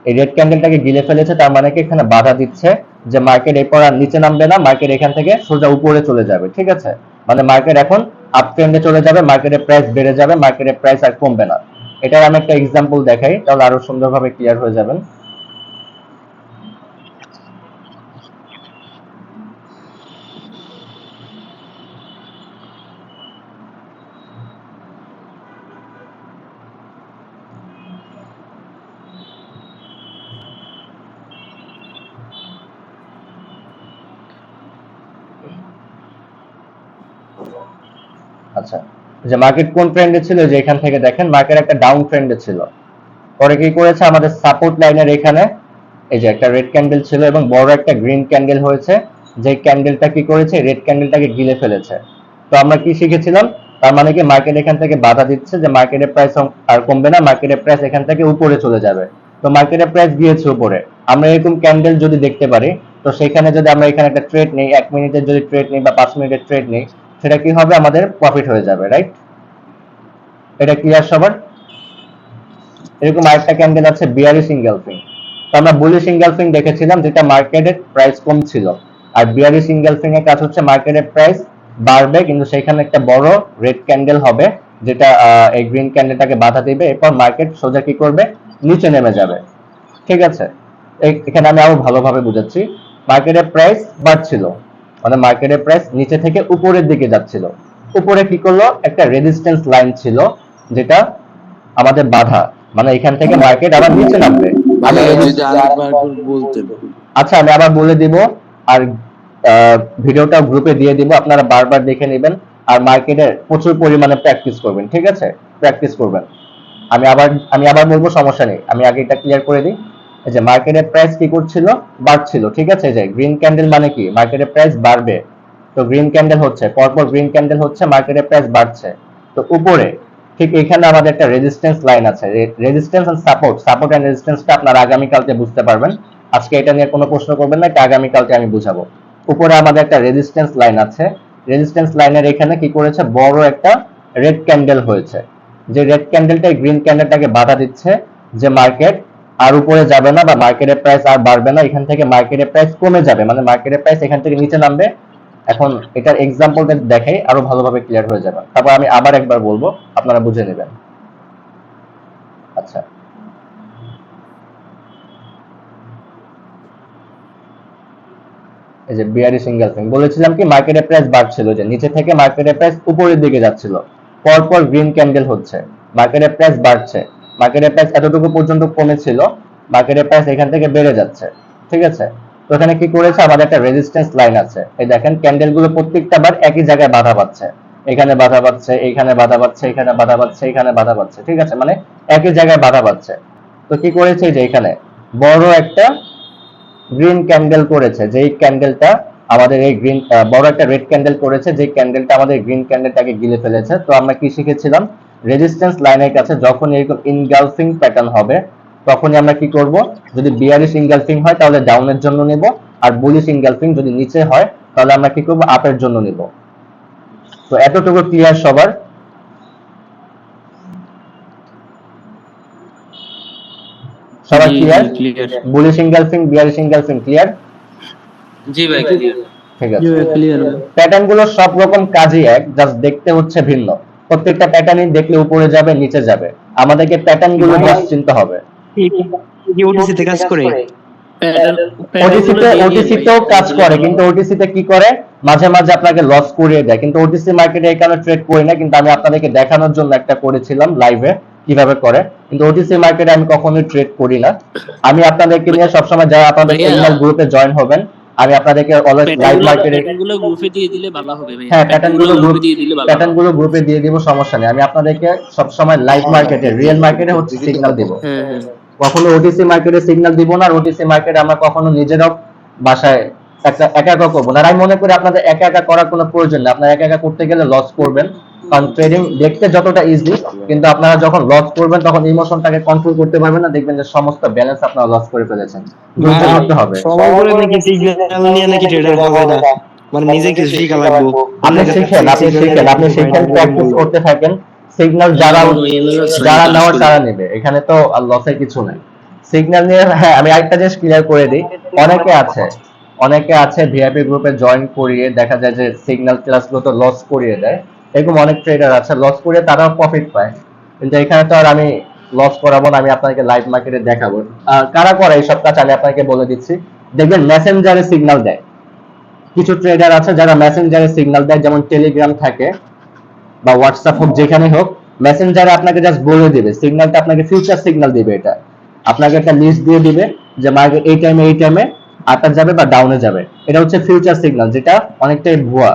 এই রেড ক্যান্ডেলটাকে গিলে ফেলেছে, তার মানে কি এখানে বাধা দিচ্ছে যে মার্কেট এরপর আর নিচে নামবে না, মার্কেট এখান থেকে সোজা উপরে চলে যাবে, ঠিক আছে? মানে মার্কেট এখন আপ ট্রেন্ডে চলে যাবে, মার্কেটের প্রাইস বেড়ে যাবে, মার্কেটের প্রাইস আর কমবে না। এটার আমি একটা এক্সাম্পল দেখাই, তাহলে আরো সুন্দরভাবে ক্লিয়ার হয়ে যাবেন। আচ্ছা, যে মার্কেট কোন ট্রেন্ডে ছিল, যে এখান থেকে দেখেন মার্কেট একটা ডাউন ট্রেন্ডে ছিল, পরে কি করেছে, আমাদের সাপোর্ট লাইনের এখানে এই যে একটা রেড ক্যান্ডেল ছিল এবং বড় একটা গ্রিন ক্যান্ডেল হয়েছে, যে ক্যান্ডেলটা কি করেছে, রেড ক্যান্ডেলটাকে গিলে ফেলেছে। তো আমরা কি শিখেছিলাম? তার মানে কি মার্কেট এখান থেকে বাধা দিচ্ছে যে মার্কেটের প্রাইস আর কমবে না, মার্কেটের প্রাইস এখান থেকে উপরে চলে যাবে। তো মার্কেটের প্রাইস গিয়েছে উপরে, আমরা এরকম ক্যান্ডেল যদি দেখতে পারি, তো সেখানে যদি আমরা এখানে একটা ট্রেড নেই, 1 মিনিটের যদি ট্রেড নেই বা 5 মিনিটের ট্রেড নেই, সেটা কি হবে, আমাদের প্রফিট হয়ে যাবে, রাইট? এটা ক্লিয়ার সবার? এরকম আরেকটা ক্যান্ডেল আছে বিয়ারিশ ইনগালফিং। তো আমরা বুলিশ ইনগালফিং দেখেছিলাম, যেটা মার্কেটের প্রাইস কম ছিল, আর বিয়ারিশ ইনগালফিং এর কাজ হচ্ছে মার্কেটের প্রাইস বাড়বে, কিন্তু সেখানে একটা বড় রেড ক্যান্ডেল হবে, যেটা এই গ্রিন ক্যান্ডেলটাকে বাধা দিবে, এরপর মার্কেট সোজা কি করবে, নিচে নেমে যাবে, ঠিক আছে? এখানে আমি আরো ভালোভাবে বুঝাচ্ছি। মার্কেটের প্রাইস বাড়ছিল, মানে মার্কেটের প্রাইস নিচে থেকে উপরের দিকে যাচ্ছিল, উপরে কি করলো, একটা রেজিস্ট্যান্স লাইন ছিল, যেটা আমাদের বাধা, মানে এখান থেকে মার্কেট আবার নিচে নামবে। আমি যদি আরেকবার একটু বলতেন। আচ্ছা, আমি আবার বলে দিব, আর ভিডিওটা গ্রুপে দিয়ে দিব, আপনারা বারবার দেখে নেবেন, আর মার্কেটের প্রচুর পরিমাণে প্র্যাকটিস করবেন, ঠিক আছে? প্র্যাকটিস করবেন। আমি আবার বলবো, সমস্যা নেই, আমি আগে এটা ক্লিয়ার করে দিই। এই যে মার্কেটের প্রাইস কি করছিল, বাড়ছিল, ঠিক আছে? যে গ্রিন ক্যান্ডেল মানে কি, মার্কেটের প্রাইস বাড়বে। তো গ্রিন ক্যান্ডেল হচ্ছে, পরপর গ্রিন ক্যান্ডেল হচ্ছে, মার্কেটের প্রাইস বাড়ছে। তো উপরে ঠিক এখানে আমাদের একটা রেজিস্ট্যান্স লাইন আছে, রেজিস্ট্যান্স এন্ড সাপোর্ট এন্ড রেজিস্ট্যান্সটা আপনারা আগামীকালকে বুঝতে পারবেন। আজকে এটা নিয়ে কোনো প্রশ্ন করবেন না, এটা আগামীকালকে আমি বুঝাবো। উপরে আমাদের একটা রেজিস্ট্যান্স লাইন আছে, রেজিস্ট্যান্স লাইনের এখানে কি করেছে, বড় একটা রেড ক্যান্ডেল হয়েছে, যে রেড ক্যান্ডেলটা গ্রিন ক্যান্ডেলটাকে বাধা দিচ্ছে যে মার্কেট আর উপরে যাবে না, বা মার্কেটের প্রাইস আর বাড়বে না, এখান থেকে মার্কেটের প্রাইস কমে যাবে, মানে মার্কেটের প্রাইস এখান থেকে নিচে নামবে। এখন এটার এক্সাম্পলটা দেখাই, আরো ভালোভাবে ক্লিয়ার হয়ে যাবে। তারপর আমি আবার একবার বলবো, আপনারা বুঝে নেবেন। আচ্ছা, এই যে বিয়ারিশ ইনগালফিং বলেছিলাম কি, মার্কেটের প্রাইস বাড়ছিল, যে নিচে থেকে মার্কেটের প্রাইস উপরের দিকে যাচ্ছিল, পরপর গ্রিন ক্যান্ডেল হচ্ছে, মার্কেটের প্রাইস বাড়ছে, মার্কেটের প্রাইস এতটুকু পর্যন্ত কমেছিল, মার্কেটের প্রাইস এখান থেকে বেড়ে যাচ্ছে, ঠিক আছে? তো এখানে কি করেছে, আমাদের একটা রেজিস্ট্যান্স লাইন আছে, এই দেখেন ক্যান্ডেল গুলো প্রত্যেকটা বার একই জায়গায় বাধা পাচ্ছে, এখানে বাধা পাচ্ছে, এখানে বাধা পাচ্ছে, এখানে বাধা পাচ্ছে, এখানে বাধা পাচ্ছে, ঠিক আছে? মানে একই জায়গায় বাধা পাচ্ছে। তো কি করেছে, যে এখানে বড় একটা গ্রিন ক্যান্ডেল করেছে, যেই ক্যান্ডেলটা আমাদের এই গ্রিন, বড় একটা রেড ক্যান্ডেল করেছে, যে ক্যান্ডেলটা আমাদের গ্রিন ক্যান্ডেলটাকে গিলে ফেলেছে। তো আমরা কি শিখেছিলাম, রেজিস্ট্যান্স লাইনের কাছে যখন এরকম ইনগালফিং প্যাটার্ন হবে, তখনই আমরা কি করব, যদি বিয়ারিশ ইনগালফিং হয় তাহলে ডাউনের জন্য নেব, আর বুলিশ ইনগালফিং যদি নিচে হয় তাহলে আমরা কি করব, আপের জন্য নেব। তো এতটুকু ক্লিয়ার সবার? সবাই clear? Clear. Bullish engulfing, bearish engulfing clear? জি ভাই ক্লিয়ার। ঠিক আছে। ক্লিয়ার। প্যাটার্ন গুলো সব রকম কাজই এক, জাস্ট দেখতে হচ্ছে ভিন্ন। প্রত্যেকটা প্যাটার্নই দেখলে উপরে যাবে নিচে যাবে, আমাদেরকে প্যাটার্ন গুলো জাস্ট চিনতে হবে। ওটিসিতে কাজ করে? ওটিসিতেও কাজ করে, কিন্তু ওটিসিতে কি করে মাঝে মাঝে আপনাকে লস করিয়ে দেয়, কিন্তু ওটিসি মার্কেটে এই কারণে ট্রেড করি না, কিন্তু আমি আপনাদেরকে দেখানোর জন্য একটা করেছিলাম লাইভে কিভাবে করে, কিন্তু ওটিসি মার্কেটে আমি কখনোই ট্রেড করি না। আমি আপনাদেরকে নিয়ে সবসময় যারা আপনাদের সিগন্যাল গ্রুপে জয়েন হবেন, আমি আপনাদেরকে অলওয়েজ লাইভ মার্কেটে গুলো গ্রুপে দিয়ে দিলে ভালো হবে ভাই। হ্যাঁ প্যাটার্ন গুলো গ্রুপে দিয়ে দিলে ভালো হবে। প্যাটার্ন গুলো গ্রুপে দিয়ে দিব, সমস্যা নেই। আমি আপনাদেরকে সবসময় লাইভ মার্কেটে রিয়েল মার্কেটে হচ্ছে সিগন্যাল দিব, হ্যাঁ হ্যাঁ। কখনো ওটিসি মার্কেটে সিগন্যাল দিব না। আর ওটিসি মার্কেটে আমরা কখনো নিজেরাও বাসায় একা একা করবো না। আর আমি মনে করি আপনাদের একা একা করার কোনো প্রয়োজন নেই। আপনারা একা একা করতে গেলে লস করবেন, কারণ ট্রেডিং দেখতে যতটা ইজি, কিন্তু আপনারা যখন লস করবেন তখন ইমোশনটাকে কন্ট্রোল করতে পারবেন না, দেখবেন যে সমস্ত ব্যালেন্স আপনারা লস করে ফেলেছেন। ধৈর্য ধরতে হবে। সবাই বলে নাকি সিগন্যাল নিয়ে নাকি ট্রেডার হবে না, মানে নিজে কিছু শিখা লাগবে। আপনি শিখেন, প্র্যাকটিস করতে থাকেন। সিগন্যাল যারা নেওয়ার তারা নেবে, এখানে তো আর লসের কিছু নাই। সিগন্যাল নিয়ে হ্যাঁ আমি আরেকটা জিনিস ক্লিয়ার করে দিই, অনেকে আছে ভিআইপি গ্রুপে জয়েন করিয়ে দেখা যায় যে সিগন্যাল ক্লাসগুলো তো লস করিয়ে দেয়, এরকম অনেক ট্রেডার আছে লস করিয়ে তারাও প্রফিট পায়, কিন্তু এখানে তো আর আমি লস করাবো না, আমি আপনাকে লাইভ মার্কেটে দেখাবো। কারা করে এইসব কাজ আমি আপনাকে বলে দিচ্ছি। দেখবেন মেসেঞ্জারে সিগন্যাল দেয়, কিছু ট্রেডার আছে যারা মেসেঞ্জারে সিগন্যাল দেয়, যেমন টেলিগ্রাম থাকে বা হোয়াটসঅ্যাপ হোক, যেখানে হোক মেসেঞ্জারে আপনাকে জাস্ট বলে দিবে, সিগন্যালটা আপনাকে ফিউচার সিগন্যাল দিবে, এটা আপনাকে একটা লিস্ট দিয়ে দিবে যে মার্কেট এই টাইমে আপে যাবে বা ডাউনে যাবে। এটা হচ্ছে ফিউচার সিগন্যাল, যেটা অনেকটাই ভুয়া,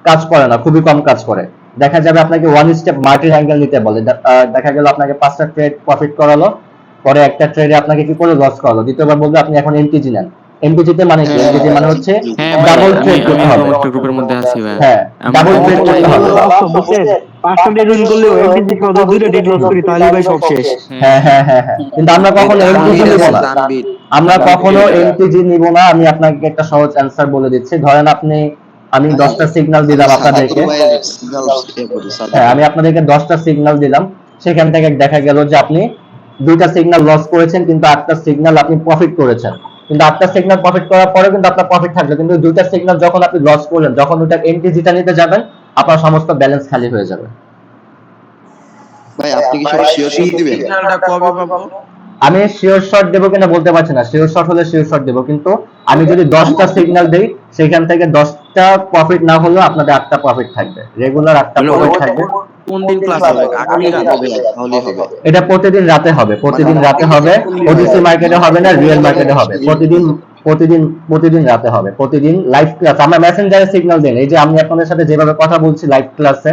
কাজ করে না, খুবই কম কাজ করে। দেখা যাবে আপনাকে ওয়ান স্টেপ মার্কেট অ্যাঙ্গেল নিতে বলে, দেখা গেল আপনাকে 5টা ট্রেড প্রফিট করালো, পরে একটা ট্রেডে আপনাকে কি করে লস করালো, দ্বিতীয়বার বলবে আপনি এখন এমটিজি নেন। এমটিজিতে মানে কি? এমটিজি মানে হচ্ছে ডাবল ট্রেড করতে হবে। একটা গ্রুপের মধ্যে আছি ভাই। হ্যাঁ, ডাবল ট্রেড করতে হবে। 5টা ডেট উইন করলে এমটিজি কত 2টা ডেট লস করি, তাহলে ভাই সব শেষ। হ্যাঁ, কিন্তু আমরা কখনো এমটিজি নিব না, আমরা কখনো এমটিজি নিব না। আমি আপনাকে একটা সহজ অ্যানসার বলে দিচ্ছি। ধরেন আমি 10টা সিগন্যাল দিলাম আপনাদেরকে, হ্যাঁ আমি আপনাদেরকে 10টা সিগন্যাল দিলাম, সেখান থেকে দেখা গেল যে আপনি 2টা সিগন্যাল লস করেছেন, কিন্তু 8টা সিগন্যাল আপনি প্রফিট করেছেন। কিন্তু 8টা সিগন্যাল প্রফিট করার পরে কিন্তু আপনার প্রফিট থাকবে, কিন্তু 2টা সিগন্যাল যখন আপনি লস করলেন, যখন ওটা এমটিজিটা নিতে যাবেন, আপনার সমস্ত ব্যালেন্স খালি হয়ে যাবে। ভাই আপনি কি সব শিওর দিবেন? সিগন্যালটা কবে পাবো? আমি শিওর শট দেবো কিনা বলতে পারছি না, শিওর শট হলে শিওর শট দেবো, কিন্তু আমি যদি 10টা সিগন্যাল দেই, সেখান থেকে 10টা প্রফিট না হলেও আপনাদের 8টা প্রফিট থাকবে, রেগুলার 8টা প্রফিট থাকবে। কোন দিন ক্লাস হবে? আগামী রাত হবে? তাহলেই হবে। এটা প্রতিদিন রাতে হবে, প্রতিদিন রাতে হবে। ওটিসি মার্কেটে হবে না, রিয়েল মার্কেটে হবে। প্রতিদিন রাতে হবে, প্রতিদিন লাইভ ক্লাস। আমরা মেসেঞ্জারে সিগন্যাল দেন, এই যে আমি আপনাদের সাথে যেভাবে কথা বলছি লাইভ ক্লাসে,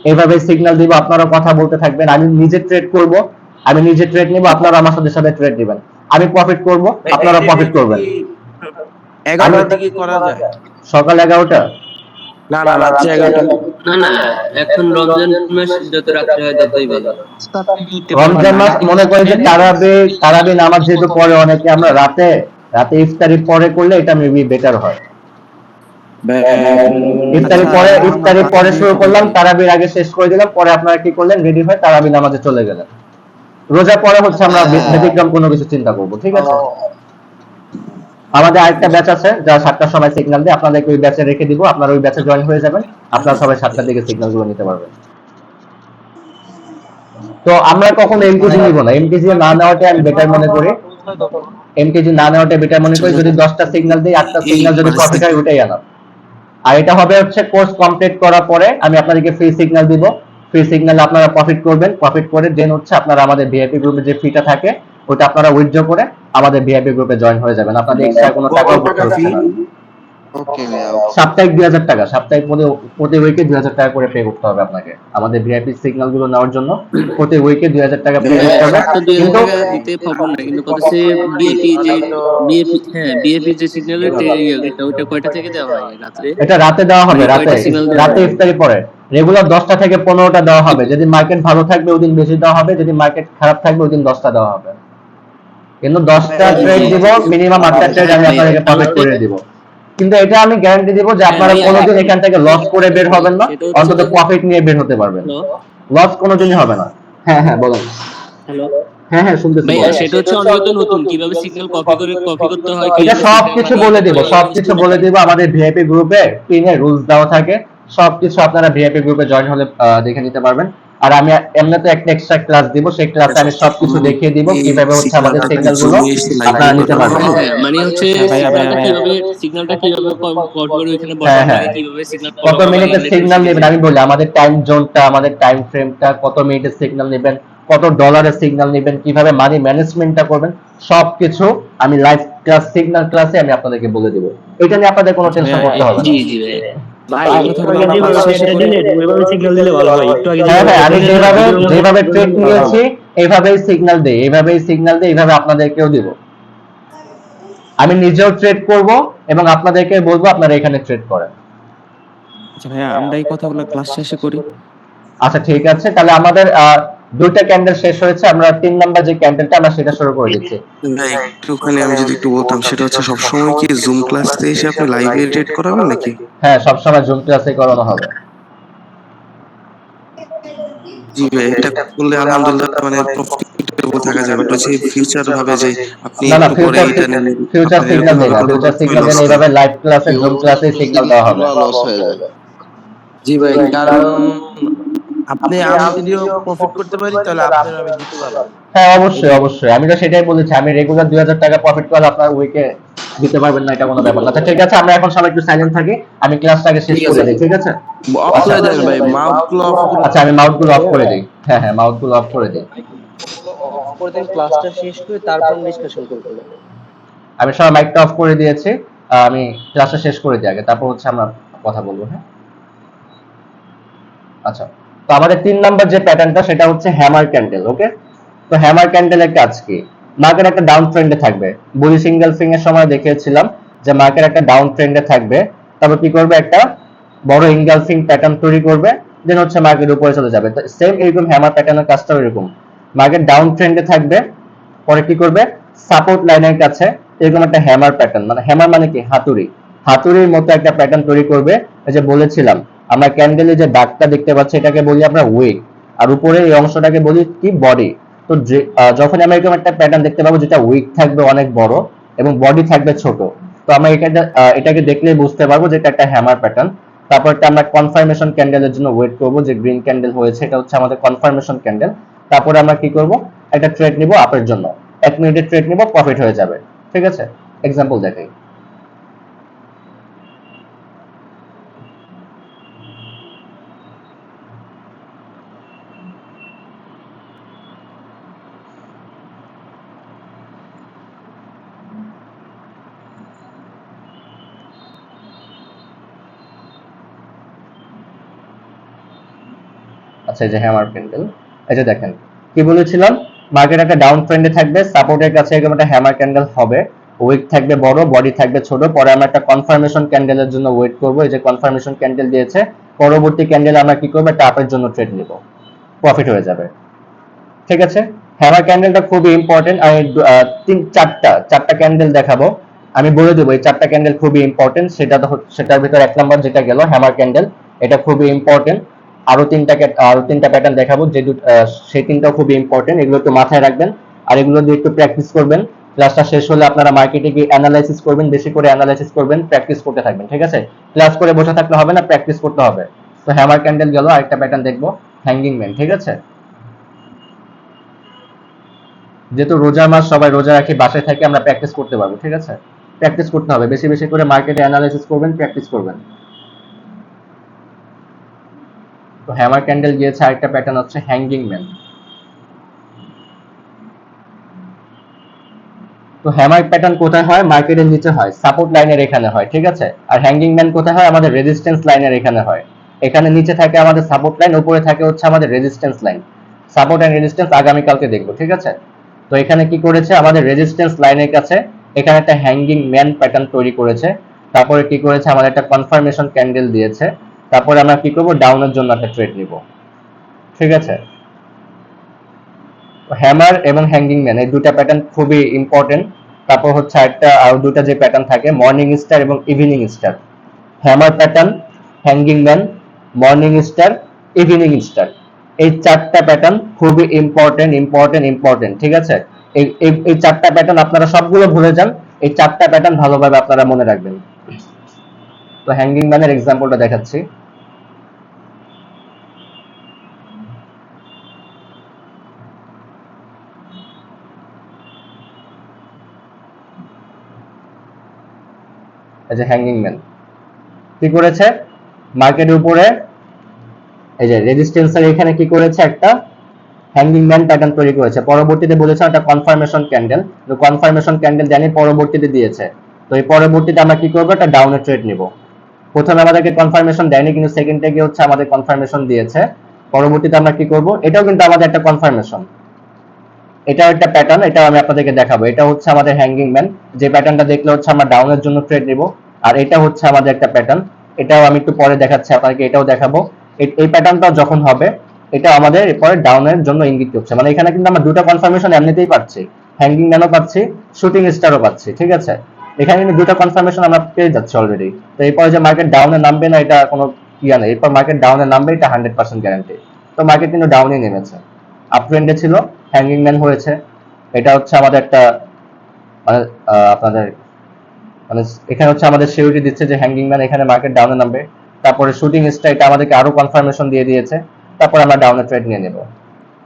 এইভাবে সিগন্যাল দিব, আপনারা কথা বলতে থাকবেন। আমি নিজে ট্রেড করব, আমি নিজে ট্রেড নিব, আপনারা আমার সাথে ট্রেড দিবেন। আমি প্রফিট করব, আপনারা প্রফিট করবেন। 11টার দিকে করা যায়? সকাল 11টা? না রাত্রি 11টা। না এখন রমজান মাস যত রাত্রে হয় ততই ভালো। রমজান মাস মনে করি যে তারাবি নামাজ যেহেতু পরে অনেকে, আমরা রাতে ইফতারি পরে করলে এটা মেবি বেটার হয়। ইফতারি পরে শুরু করলাম, তারাবির আগে শেষ করে দিলাম, পরে আপনারা কি করলেন, রেডি হয়ে তারাবি নামাজে চলে গেলেন। রোজা পরে হচ্ছে আমরা ব্যতিক্রম কোনো কিছু চিন্তা করবো, ঠিক আছে? আমাদের আরেকটা ব্যাচ আছে যারা 7টার সময় সিগন্যাল দেয়, আপনাদেরকে ওই ব্যাচে রেখে দিব, আপনারা ওই ব্যাচে জয়েন হয়ে যাবেন, আপনারা সবাই 7টার দিকে সিগন্যাল গুলো নিতে পারবেন। তো আমরা কখনো এমটিজি নিব না, এমটিজি না নেওয়াটা আমি বেটার মনে করি। যদি 10টা সিগন্যাল দিই, 8টা সিগন্যাল যদি প্রফিট হয়, ওটাই আনাম। আর এটা হবে হচ্ছে কোর্স কমপ্লিট করার পরে আমি আপনাদেরকে ফ্রি সিগন্যাল দিব, ফ্রি সিগন্যালে আপনারা প্রফিট করবেন, প্রফিট করে দেন হচ্ছে আপনারা আমাদের ভিআইপি গ্রুপে যে ফিটা থাকে ওটা আপনারা উইথড্র করে আমাদের ভিআইপি গ্রুপে জয়েন হয়ে যাবেন। আপনাদের এক্সট্রা কোনো টাকাও করতে হচ্ছে না। ওকে ভাইয়া। সাপ্তাহিক 2000 টাকা, সাপ্তাহিক প্রতি উইকে 2000 টাকা করে পে করতে হবে আপনাকে আমাদের ভিআইপি সিগন্যাল গুলো নেওয়ার জন্য। প্রতি উইকে 2000 টাকা পে করতে হবে, কিন্তু দিতে পারবো না, কিন্তু কত সে বিএপি যে সিগন্যালের ওটা কয়টা থেকে দেওয়া হয় রাতে? এটা রাতে দেওয়া হবে, রাতে ইফতারি পরে। রেগুলার 10টা থেকে 15টা দেওয়া হবে। যদি মার্কেট ভালো থাকবে ওই দিন বেশি দেওয়া হবে, যদি মার্কেট খারাপ থাকবে ওই দিন 10টা দেওয়া হবে। কিন্তু 10টা ট্রেড দিব, মিনিমাম 8টা ট্রেড আমি আপনাদেরকে প্রফিট করে দিব। কিন্তু এটা আমি গ্যারান্টি দিব যে আপনারা কোনোদিন এখান থেকে লস করে বের হবেন না, অন্তত প্রফিট নিয়ে বের হতে পারবেন। লস কোনোদিনই হবে না। হ্যাঁ বলুন। হ্যালো, হ্যাঁ হ্যাঁ শুনতেছি ভাইয়া বলেন। সেটা হচ্ছে অনেকে তো নতুন, কিভাবে সিগন্যাল কপি করতে হয়, এটা কিভাবে সবকিছু বলে দিব, সবকিছু বলে দিব। আমাদের ভিআইপি গ্রুপে পিনে রুলস দেওয়া থাকে, সবকিছু আপনারা ভিআইপি গ্রুপে জয়েন হলে দেখে নিতে পারবেন। আর আমি এমনিতে একটা এক্সট্রা ক্লাস দিব, সেই ক্লাসে আমি সবকিছু দেখিয়ে দিব কিভাবে হচ্ছে আমাদের সিগন্যাল গুলো আপনারা নিতে পারবেন। হ্যাঁ মানে হচ্ছে ভাইয়া ভাইয়া সিগন্যালটা কিভাবে কপি করে ওইখানে হ্যাঁ বসাতে হ্যাঁ, হয়, কিভাবে সিগন্যাল ফলো কত করবেন মিনিটের অলরেডি সিগন্যাল শিখেছি। নেবেন আমি বলি, আমাদের টাইম জোনটা, আমাদের টাইম ফ্রেমটা, কত মিনিটের সিগন্যাল নেবেন, কত ডলারের সিগন্যাল নেবেন, কিভাবে মানি ম্যানেজমেন্টটা করবেন, সবকিছু আমি লাইভ ক্লাস সিগন্যাল ক্লাসে আমি আপনাদেরকে বলে দিব। এটা নিয়ে আপনাদের কোনো আচ্ছা টেনশন ভাইয়া, করতে হবে না। জি জি ভাইয়া। ভাই এই একটু কথাগুলো আগে আমরা যেভাবে ক্লাস শেষে পেটে করে। দিলেন ওইভাবে সিগন্যাল দিলে ভালো হয়। একটু আগে হ্যাঁ যেভাবে হ্যাঁ, আমি পেটে দিলেন না, যেভাবে ভিডিওর মধ্যে যেভাবে দিলে ট্রেড ভালো হয়। নিয়েছি এইভাবেই সিগন্যাল দেই, এইভাবেই সিগন্যাল দেই, এইভাবে আপনাদেরকেও দিব। আমি নিজেও ট্রেড করব এবং আপনাদেরকে বলবো আপনারা এখানে ট্রেড করেন। আচ্ছা ভাইয়া, আমরা এই কথাগুলো ক্লাস শেষে করি। আচ্ছা ঠিক আছে, তাহলে আমাদের দুইটা ক্যান্ডেল শেষ হয়েছে, আমরা 3 নাম্বার যে ক্যান্ডেলটা আমরা সেটা শুরু করে দিচ্ছি। ভাই একটুখানি আমি যদি একটু বলতাম, সেটা হচ্ছে সবসময় কি জুম ক্লাসে এসে আপনি লাইভে ট্রেড করাবেন নাকি? হ্যাঁ, সবসময় জুম ক্লাসে করানো হবে। জি ভাই, এটা করলে আলহামদুলিল্লাহ মানে প্রফিটেবল থাকা যাবে। এটা হচ্ছে ফিউচার ভাবে যে আপনি না না, একটু পরে এটা নিয়ে ফিউচার আপনার সিগন্যাল এরকম দেই ভাবে না, করলে ফিউচার কখনোই সিগন্যাল লস দেন নাই। এইভাবে লাইভ ক্লাসে জুম ক্লাসে সিগন্যাল দেওয়া হবে। লস হয়ে যায়। জি ভাই, কারণ আপনি আমি যদিও প্রফিট করতে পারি তাহলে আপনার আমি দিতে পারবো। হ্যাঁ এই অবশ্যই যে অবশ্যই, আমি তো সেটাই বলেছি, আমি রেগুলার 2000 টাকা প্রফিট করলে আপনার উইকে দিতে পারবেন না, এটা কোনো ব্যাপার না। আচ্ছা ঠিক আছে, আমরা এখন সবাই একটু সাইলেন্ট থাকি, আমি ক্লাসটাকে শেষ ঠিক করে আছে, দিই, ঠিক আছে? অফ আচ্ছা করে দেন ভাই, মাউথ গুলো অফ করে আচ্ছা, দেন। আমি মাউথ গুলো অফ করে দিই। হ্যাঁ হ্যাঁ, মাউথ গুলো অফ করে দিই। অফ করে দেন, ক্লাসটা শেষ করে তারপর ডিসকাশন করবেন। আমি সবাই মাইকটা অফ করে দিয়েছি। আমি ক্লাসটা শেষ করে দিই আগে, তারপর হচ্ছে আমরা কথা বলবো। হ্যাঁ আচ্ছা, তো আমাদের 3 নাম্বার যে প্যাটার্নটা সেটা হচ্ছে হ্যামার ক্যান্ডেল। ওকে, তো হ্যামার ক্যান্ডেলের কাজ কি? মার্কেট একটা ডাউন ট্রেন্ডে থাকবে, বুলি সিঙ্গেল ফিং এর সময় দেখিয়েছিলাম যে মার্কেট একটা ডাউন ট্রেন্ডে থাকবে, তারপর কি করবে, একটা বড় ইনগালফিং প্যাটার্ন তৈরি করবে, দেন হচ্ছে মার্কেট উপরে চলে যাবে। তো সেম এরকম হ্যামার প্যাটার্নের কাজটাও এরকম, মার্কেট ডাউন ট্রেন্ডে থাকবে, পরে কি করবে, সাপোর্ট লাইনের কাছে এরকম একটা হ্যামার প্যাটার্ন, মানে হ্যামার মানে কি, হাতুড়ি, হাতুড়ির মতো একটা প্যাটার্ন তৈরি করবে। এই যে বলেছিলাম আমরা ক্যান্ডেলে যে দাগটা দেখতে পাচ্ছি এটাকে বলি আমরা উইক, আর উপরে এই অংশটাকে বলি কি, বডি। তো যখন আমরা এরকম একটা প্যাটার্ন দেখতে পাবো যেটা উইক থাকবে অনেক বড় এবং বডি থাকবে ছোট, তো আমরা এটাকে দেখলেই বুঝতে পারবো যে এটা একটা হ্যামার প্যাটার্ন। তারপরটা আমরা কনফার্মেশন ক্যান্ডেলের জন্য ওয়েট করব, যে গ্রিন ক্যান্ডেল হয়েছে এটা হচ্ছে আমাদের কনফার্মেশন ক্যান্ডেল। তারপরে আমরা কি করব, একটা ট্রেড নিব আপের জন্য, 1 মিনিটের ট্রেড নিব, প্রফিট হয়ে যাবে। ঠিক আছে, এক্সাম্পল দেখাই। আচ্ছা, এই যে হ্যামার ক্যান্ডেল, এই যে দেখেন কি বলেছিলাম, মার্কেট একটা ডাউন ট্রেন্ডে থাকবে, সাপোর্টের কাছে এরকম একটা হ্যামার ক্যান্ডেল হবে, উইক থাকবে বড়, বডি থাকবে ছোট, পরে আমরা একটা কনফার্মেশন ক্যান্ডেলের জন্য ওয়েট করব। এই যে কনফার্মেশন ক্যান্ডেল দিয়েছে, পরবর্তী ক্যান্ডেল আমরা কি করব, একটা আপের জন্য ট্রেড নিব, প্রফিট হয়ে যাবে। ঠিক আছে, হ্যামার ক্যান্ডেলটা খুবই ইম্পর্টেন্ট। আমি চারটা ক্যান্ডেল দেখাবো, আমি বলে দেবো এই চারটা ক্যান্ডেল খুবই ইম্পর্টেন্ট। সেটার ভিতর 1 নাম্বার যেটা গেল হ্যামার ক্যান্ডেল, এটা খুবই ইম্পর্টেন্ট। আরো তিনটা প্যাটার্ন দেখাবো, সেই তিনটাও খুবই ইম্পর্টেন্ট, এগুলো একটু মাথায় রাখবেন আর এগুলো দিয়ে একটু প্র্যাকটিস করবেন। ক্লাসটা শেষ হলে আপনারা মার্কেটে গিয়ে অ্যানালাইসিস করবেন, বেশি করে অ্যানালাইসিস করবেন, প্র্যাকটিস করতে থাকবেন। ঠিক আছে, ক্লাস করে বসে থাকলে হবে না, প্র্যাকটিস করতে হবে। তো হ্যামার ক্যান্ডেল গেল, আরেকটা প্যাটার্ন দেখবো হ্যাঙ্গিং ম্যান। ঠিক আছে, যেহেতু রোজা মাস, সবাই রোজা রাখি, বাসায় থাকি, আমরা প্র্যাকটিস করতে পারবো। ঠিক আছে, প্র্যাকটিস করতে হবে, বেশি বেশি করে মার্কেটে অ্যানালাইসিস করবেন, প্র্যাকটিস করবেন। তো হ্যামার ক্যান্ডেল গিয়েছে, আরেকটা প্যাটার্ন হচ্ছে হ্যাঙ্গিং ম্যান। তো হ্যামার প্যাটার্ন কোথায় হয়, মার্কেটের নিচে হয়, সাপোর্ট লাইনের এখানে হয়। ঠিক আছে, আর হ্যাঙ্গিং ম্যান কোথায় হয়, আমাদের রেজিস্ট্যান্স লাইনের এখানে হয়। এখানে নিচে থাকে আমাদের সাপোর্ট লাইন, উপরে থাকে হচ্ছে আমাদের resistance line. Support and resistance আগামীকালকে দেখবো। ঠিক আছে, তো এখানে কি করেছে, আমাদের রেজিস্ট্যান্স লাইনের কাছে এখানে একটা হ্যাঙ্গিং ম্যান প্যাটার্ন তৈরি করেছে। তারপরে কি করেছে, আমাদের একটা কনফার্মেশন ক্যান্ডেল দিয়েছে। তারপরে আমরা কি করব, ডাউনের জন্য একটা ট্রেড নিব। ঠিক আছে, হ্যামার এবং হ্যাঙ্গিং ম্যান এই দুটা প্যাটার্ন খুবই ইম্পর্টেন্ট। তারপর হচ্ছে আর দুটা যে প্যাটার্ন থাকে, মর্নিং স্টার এবং evening star. Hammer pattern, hanging man, morning star, evening star. এই চারটা প্যাটার্ন খুবই ইম্পর্টেন্ট, ঠিক আছে? এই চারটা প্যাটার্ন আপনারা সবগুলো ভুলে যান, এই চারটা প্যাটার্ন ভালোভাবে আপনারা মনে রাখবেন। তো হ্যাঙ্গিং ম্যানের এক্সাম্পলটা দেখাচ্ছি। এই যে হ্যাঙ্গিং ম্যান কি করেছে, মার্কেটের উপরে এই যে রেজিস্ট্যান্সের এখানে কি করেছে, একটা হ্যাঙ্গিং ম্যান প্যাটার্ন তৈরি করেছে। পরবর্তীতে বলেছে একটা কনফার্মেশন ক্যান্ডেল, তো কনফার্মেশন ক্যান্ডেল জানি পরবর্তীতে দিয়েছে। তো এই পরবর্তীতে আমরা কি করবো, একটা ডাউনের ট্রেড নিব। প্রথমে আমাদেরকে কনফার্মেশন দেয়নি, কিন্তু সেকেন্ডে গিয়ে হচ্ছে আমাদের কনফার্মেশন দিয়েছে। পরবর্তীতে আমরা কি করব, এটাও কিন্তু আমাদের একটা কনফার্মেশন, এটাও একটা প্যাটার্ন, এটাও আমি আপনাদেরকে দেখাবো। এটা হচ্ছে আমাদের হ্যাঙ্গিং ম্যান, যে প্যাটার্নটা দেখলে হচ্ছে আমরা ডাউনের জন্য ট্রেড নিব। আর এটা হচ্ছে আমাদের একটা প্যাটার্ন, এটাও আমি একটু পরে দেখাচ্ছি আপনাদেরকে, এটাও দেখাবো। এই প্যাটার্নটাও যখন হবে, এটা আমাদের এরপরে ডাউনের জন্য ইঙ্গিত করছে। মানে এখানে কিন্তু আমরা দুটো কনফার্মেশন এমনিতেই পাচ্ছি, হ্যাঙ্গিং ম্যানও পাচ্ছি, শুটিং স্টারও পাচ্ছি, ঠিক আছে? এখানে কিন্তু দুটো কনফার্মেশন আমরা পেয়ে যাচ্ছি অলরেডি। তো এরপরে যে মার্কেট ডাউনে নামবে না, এটা কোনো ইয়া নেই। এরপর মার্কেট ডাউনে নামবে, এটা 100% গ্যারান্টি। তো মার্কেট কিন্তু ডাউনে নেমেছে, আপ ট্রেন্ডে ছিল, হ্যাঙ্গিং ম্যান হয়েছে। এটা হচ্ছে আমাদের একটা মানে আপনাদের মানে এখানে হচ্ছে আমাদের সিউরিটি দিচ্ছে যে হ্যাঙ্গিং ম্যান এখানে মার্কেট ডাউনে নামবে। তারপরে শুটিং স্টার এটা আমাদেরকে আরো কনফার্মেশন দিয়ে দিয়েছে। তারপর আমরা ডাউনে ট্রেড নিয়ে নেব।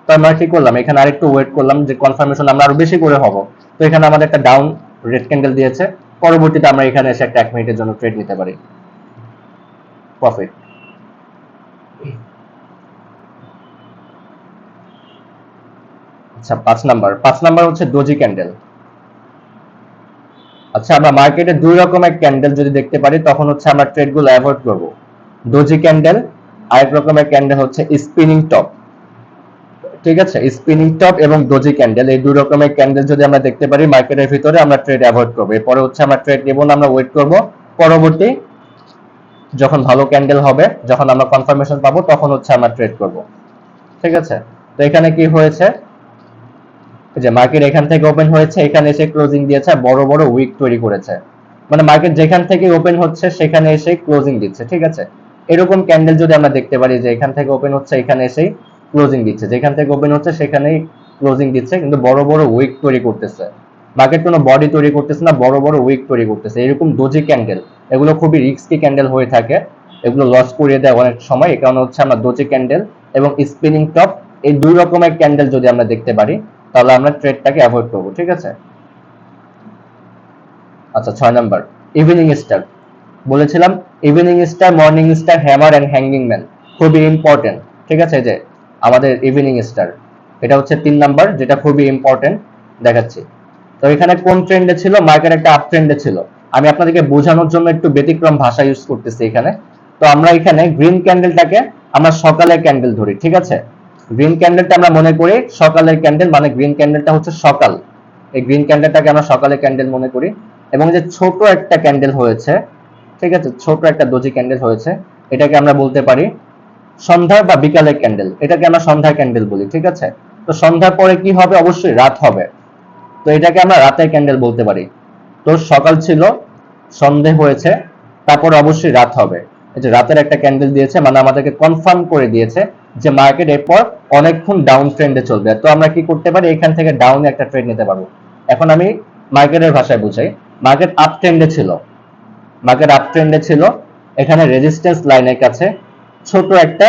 তো আমরা কি করলাম, এখানে আরেকটু ওয়েট করলাম যে কনফার্মেশন আমরা আরো বেশি করে হব। তো এখানে আমাদের একটা ডাউন রেড ক্যান্ডেল দিয়েছে। পরবর্তীতে আমরা এখানে এসে একটা 1 মিনিটের জন্য ট্রেড নিতে পারি, প্রফিট। আচ্ছা, 5 নাম্বার হচ্ছে ডোজি ক্যান্ডেল। আচ্ছা, আমরা মার্কেটে দুই রকমের ক্যান্ডেল যদি দেখতে পারি, তখন হচ্ছে আমরা ট্রেড গুলো অ্যাভয়েড করব। ডোজি ক্যান্ডেল, আরেক রকমের ক্যান্ডেল হচ্ছে স্পিনিং টপ, ঠিক আছে? স্পিনিং টপ এবং ডোজি ক্যান্ডেল, এই দুই রকমের ক্যান্ডেল যদি আমরা দেখতে পারি মার্কেটের ভিতরে, আমরা ট্রেড অ্যাভয়েড করব। এরপরে হচ্ছে আমরা ট্রেড নেব না, আমরা ওয়েট করব। পরবর্তী যখন ভালো ক্যান্ডেল হবে, যখন আমরা কনফার্মেশন পাবো, তখন হচ্ছে আমরা ট্রেড করব, ঠিক আছে? তো এখানে কি হয়েছে, যে মার্কেট এখান থেকে ওপেন হয়েছে, এখানে এসে ক্লোজিং দিয়েছে, বড় বড় উইক তৈরি করেছে। মানে মার্কেট যেখান থেকে ওপেন হচ্ছে সেখানে এসে ক্লোজিং দিচ্ছে, ঠিক আছে? এরকম ক্যান্ডেল যদি আমরা দেখতে পারি যে এখান থেকে ওপেন হচ্ছে, এখানে এসেই ক্লোজিং দিচ্ছে, যেখান থেকে ওপেন হচ্ছে সেখানেই ক্লোজিং দিচ্ছে, কিন্তু বড় বড় উইক তৈরি করতেছে। মার্কেট কোনো বডি তৈরি করতেছে না, বড় বড় উইক তৈরি করতেছে। এরকম ডোজি ক্যান্ডেল, এগুলো খুবই রিস্কি ক্যান্ডেল হয়ে থাকে, এগুলো লস করিয়ে দেয় অনেক সময়। এই কারণে হচ্ছে আমরা ডোজি ক্যান্ডেল এবং স্পিনিং টপ, এই দুই রকমের ক্যান্ডেল যদি আমরা দেখতে পারি, তাহলে আমরা ট্রেডটাকে অ্যাভয়েড করব, ঠিক আছে? আচ্ছা, 6 নাম্বার ইভিনিং স্টার। বলেছিলাম evening star, morning star, hammer and hanging man খুবই ইম্পর্টেন্ট, ঠিক আছে? যে আমাদের ইভিনিং স্টার, এটা হচ্ছে 3 নাম্বার, যেটা খুবই ইম্পর্টেন্ট, দেখাচ্ছি। তো এখানে কোন ট্রেন্ডে ছিল, মার্কেট একটা আপ ট্রেন্ডে ছিল। আমি আপনাদেরকে বোঝানোর জন্য একটু ব্যতিক্রম ভাষা ইউজ করতেছি এখানে। তো আমরা এখানে গ্রিন ক্যান্ডেলটাকে আমরা সকালের ক্যান্ডেল ধরি, ঠিক আছে? গ্রিন ক্যান্ডেলটা আমরা মনে করি সকালের ক্যান্ডেল, মানে গ্রিন ক্যান্ডেলটা হচ্ছে সকাল। এই গ্রিন ক্যান্ডেলটাকে আমরা সকালের ক্যান্ডেল মনে করি। এবং যে ছোট একটা ক্যান্ডেল হয়েছে, ঠিক আছে, ছোট একটা ডোজি ক্যান্ডেল হয়েছে, এটাকে আমরা বলতে পারি সন্ধ্যা বা বিকালের ক্যান্ডেল, এটাকে আমরা সন্ধ্যা ক্যান্ডেল বলি, ঠিক আছে? তো সন্ধ্যার পরে কি হবে, অবশ্যই রাত হবে। তো এটাকে আমরা রাতের ক্যান্ডেল বলতে পারি। তো সকাল ছিল, সন্ধে হয়েছে, তারপরে অবশ্যই রাত হবে। এই যে রাতের একটা ক্যান্ডেল দিয়েছে, মানে আমাদেরকে কনফার্ম করে দিয়েছে যে মার্কেট এরপর অনেকক্ষণ ডাউন ট্রেন্ডে চলবে। তো আমরা কি করতে পারি, এখান থেকে ডাউনে একটা ট্রেড নিতে পারবো। এখন আমি মার্কেটের ভাষায় বুঝাই। মার্কেট আপ ট্রেন্ডে ছিল, এখানে রেজিস্ট্যান্স লাইনের কাছে ছোট একটা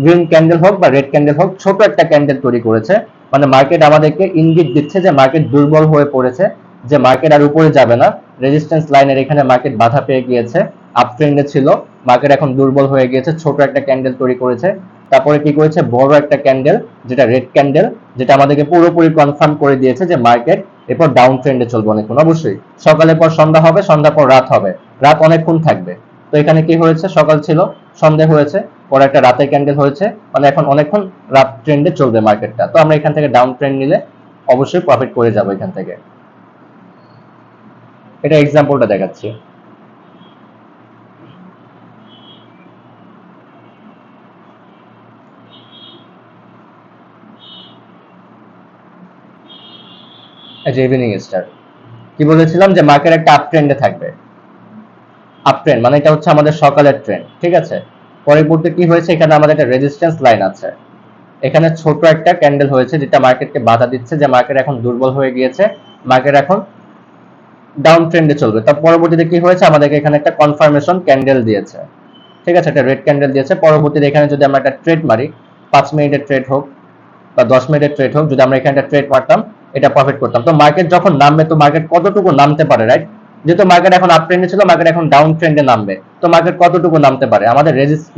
গ্রিন ক্যান্ডেল হোক বা রেড ক্যান্ডেল হোক, ছোট একটা ক্যান্ডেল তৈরি করেছে। মানে মার্কেট আমাদেরকে ইঙ্গিত দিচ্ছে যে মার্কেট দুর্বল হয়ে পড়েছে, যে মার্কেট আর উপরে যাবে না। রেজিস্ট্যান্স লাইনের এখানে মার্কেট বাধা পেয়ে গিয়েছে, আপ ট্রেন্ডে ছিল, মার্কেট এখন দুর্বল হয়ে গিয়েছে, ছোট একটা ক্যান্ডেল তৈরি করেছে। তারপরে কি করেছে, বড় একটা ক্যান্ডেল, যেটা রেড ক্যান্ডেল, যেটা আমাদেরকে পুরোপুরি কনফার্ম করে দিয়েছে যে মার্কেট এরপর ডাউন ট্রেন্ডে চলবে অনেকক্ষণ। অবশ্যই সকালের পর সন্ধ্যা হবে, সন্ধ্যার পর রাত হবে, রাত অনেকক্ষণ থাকবে। তো এখানে কি হয়েছে, সকাল ছিল, সন্ধে হয়েছে, পরে একটা রাতের ক্যান্ডেল হয়েছে, মানে এখন অনেকক্ষণ রাত ট্রেন্ডে চলবে মার্কেটটা। তো আমরা এখান থেকে ডাউন ট্রেন্ড নিলে অবশ্যই প্রফিট করে যাবো এখান থেকে। এটা এক্সাম্পলটা দেখাচ্ছি। ইভিনিং স্টার কি বলেছিলাম, যে মার্কেট একটা আপ ট্রেন্ডে থাকবে। আপ ট্রেন্ড মানে এটা হচ্ছে আমাদের সকালের ট্রেন্ড, ঠিক আছে? পরবর্তীতে কি হয়েছে, এখানে আমাদের একটা রেজিস্ট্যান্স লাইন আছে, এখানে ছোট একটা ক্যান্ডেল হয়েছে যেটা মার্কেটকে বাধা দিচ্ছে যে মার্কেট এখন দুর্বল হয়ে গিয়েছে, মার্কেট এখন ডাউন ট্রেন্ডে চলবে। তার পরবর্তীতে কি হয়েছে, আমাদেরকে এখানে একটা কনফার্মেশন ক্যান্ডেল দিয়েছে, ঠিক আছে, একটা রেড ক্যান্ডেল দিয়েছে। পরবর্তীতে এখানে যদি আমরা একটা ট্রেড মারি, 5 মিনিটের ট্রেড হোক বা 10 মিনিটের ট্রেড হোক, যদি আমরা এখানে একটা ট্রেড মারতাম, এটা প্রফিট করতাম। তো মার্কেট যখন নামবে, তো মার্কেট কতটুকু নামতে পারে, রাইট? যেহেতু মার্কেট এখন আপ ট্রেন্ডে ছিল, মার্কেট এখন ডাউন ট্রেন্ডে নামবে, তো মার্কেট কতটুকু নামতে পারে, আমাদের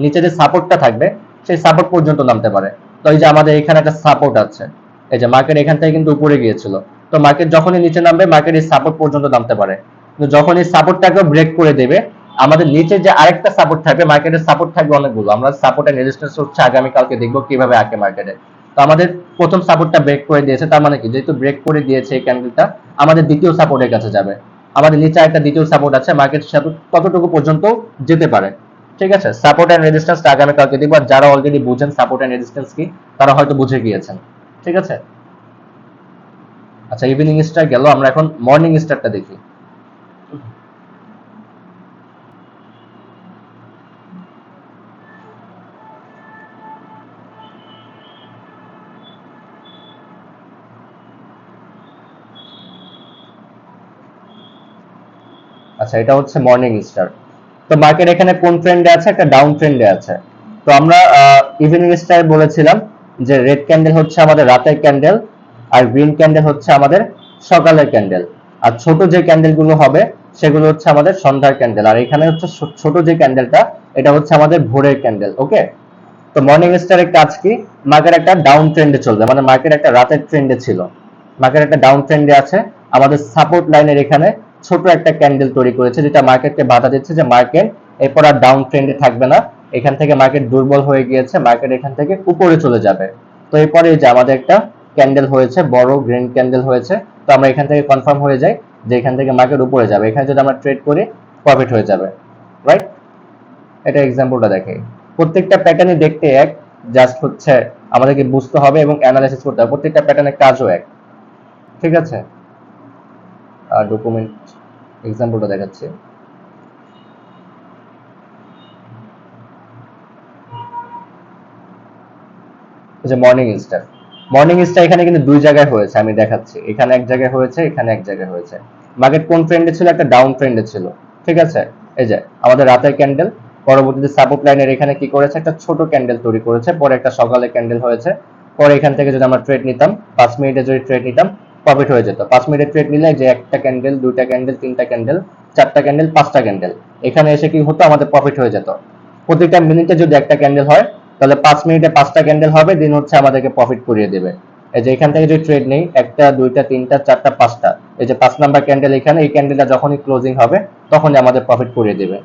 নিচে যে সাপোর্টটা থাকবে সেই সাপোর্ট পর্যন্ত নামতে পারে। তো এই যে আমাদের এখানে একটা সাপোর্ট আছে, এই যে মার্কেট এখান থেকে কিন্তু উপরে গিয়েছিল, তো মার্কেট যখনই নিচে নামবে মার্কেট এই সাপোর্ট পর্যন্ত নামতে পারে। কিন্তু যখন এই সাপোর্টটাকে ব্রেক করে দেবে, আমাদের নিচে যে আরেকটা সাপোর্ট থাকবে, মার্কেটের সাপোর্ট থাকবে অনেকগুলো, আমরা সাপোর্ট এন্ড রেজিস্ট্যান্স হচ্ছে আগামী কালকে দেখবো কিভাবে আঁকে মার্কেটে। তো আমাদের প্রথম সাপোর্টটা ব্রেক করে দিয়েছে, তার মানে কি, যেহেতু ব্রেক করে দিয়েছে এই ক্যান্ডেলটা, আমাদের দ্বিতীয় সাপোর্টের কাছে যাবে। আমাদের নিচে একটা দ্বিতীয় সাপোর্ট আছে, মার্কেট সাপোর্ট ততটুকু পর্যন্ত যেতে পারে, ঠিক আছে। সাপোর্ট এন্ড রেজিস্ট্যান্সটা আগামী কালকে দেখবো, আর যারা অলরেডি বুঝেন সাপোর্ট এন্ড রেজিস্ট্যান্স কি, তারা হয়তো বুঝে গিয়েছেন, ঠিক আছে। আচ্ছা, ইভিনিং স্টার গেল, আমরা এখন মর্নিং স্টারটা দেখি। আচ্ছা, এটা হচ্ছে মর্নিং স্টার। তো মার্কেট এখানে কোন ট্রেন্ডে আছে, একটা ডাউন ট্রেন্ডে আছে। তো আমরা ইভিনিং স্টার বলেছিলাম যে রেড ক্যান্ডেল হচ্ছে আমাদের রাতের ক্যান্ডেল, আর গ্রিন ক্যান্ডেল হচ্ছে আমাদের সকালের ক্যান্ডেল, আর ছোট যে ক্যান্ডেল গুলো হবে সেগুলো হচ্ছে আমাদের সন্ধ্যার ক্যান্ডেল, আর এখানে হচ্ছে ছোট যে ক্যান্ডেলটা, এটা হচ্ছে আমাদের ভোরের ক্যান্ডেল। ওকে, তো মর্নিং স্টারের কাজ কি, মার্কেট একটা ডাউন ট্রেন্ডে চলবে, মানে মার্কেট একটা রাতের ট্রেন্ডে ছিল, মার্কেট একটা ডাউন ট্রেন্ডে আছে। আমাদের সাপোর্ট লাইনের এখানে ছোট একটা ক্যান্ডেল তৈরি করেছে, যেটা মার্কেটকে বাধা দিচ্ছে যে মার্কেট এরপর আর ডাউন ট্রেন্ডে থাকবে না, এখান থেকে মার্কেট দুর্বল হয়ে গিয়েছে, মার্কেট এখান থেকে উপরে চলে যাবে। তো এরপরে এই যে আমাদের একটা ক্যান্ডেল হয়েছে, বড় গ্রিন ক্যান্ডেল হয়েছে, তো আমরা এখান থেকে কনফার্ম হয়ে যাই যে এখান থেকে মার্কেট উপরে যাবে, এখানে যদি আমরা ট্রেড করি প্রফিট হয়ে যাবে, রাইট? এটা এক্সাম্পলটা দেখাই। প্রত্যেকটা প্যাটার্নই দেখতে এক, জাস্ট হচ্ছে আমাদেরকে বুঝতে হবে এবং অ্যানালাইসিস করতে হবে, প্রত্যেকটা প্যাটার্নের কাজও এক, ঠিক আছে। আর ডকুমেন্ট এক্সাম্পলটা দেখাচ্ছি। যে মর্নিং স্টার এখানে কিন্তু দুই জায়গায় হয়েছে, আমি দেখাচ্ছি, এখানে এক জায়গায় হয়েছে, এখানে এক জায়গায় হয়েছে। মার্কেট কোন ট্রেন্ডে ছিল, একটা ডাউন ট্রেন্ডে ছিল, ঠিক আছে। এই যে আমাদের রাতের ক্যান্ডেল, পরবর্তীতে সাপোর্ট লাইনের এখানে কি করেছে, একটা ছোট ক্যান্ডেল তৈরি করেছে, পরে একটা সকালে ক্যান্ডেল হয়েছে। পরে এখান থেকে যদি আমরা ট্রেড নিতাম, 5 মিনিটে যদি ট্রেড নিতাম, প্রফিট হয়ে যেত। 5 মিনিটের ট্রেড নিলে যে একটা ক্যান্ডেল, দুইটা ক্যান্ডেল, তিনটা ক্যান্ডেল, চারটা ক্যান্ডেল, পাঁচটা ক্যান্ডেল, এখানে এসে কি হতো, আমাদের প্রফিট হয়ে যেত। প্রতিটা মিনিটে যদি একটা ক্যান্ডেল হয়, তাহলে 5 মিনিটে 5টা ক্যান্ডেল হবে, দিন হচ্ছে আমাদেরকে প্রফিট করিয়ে দেবে। এই যে এখান থেকে যদি ট্রেড নেই, একটা, দুইটা, তিনটা, চারটা, পাঁচটা, এই যে 5 নাম্বার ক্যান্ডেল এখানে, এই ক্যান্ডেলটা যখনই ক্লোজিং হবে তখনই আমাদের প্রফিট করিয়ে দেবে,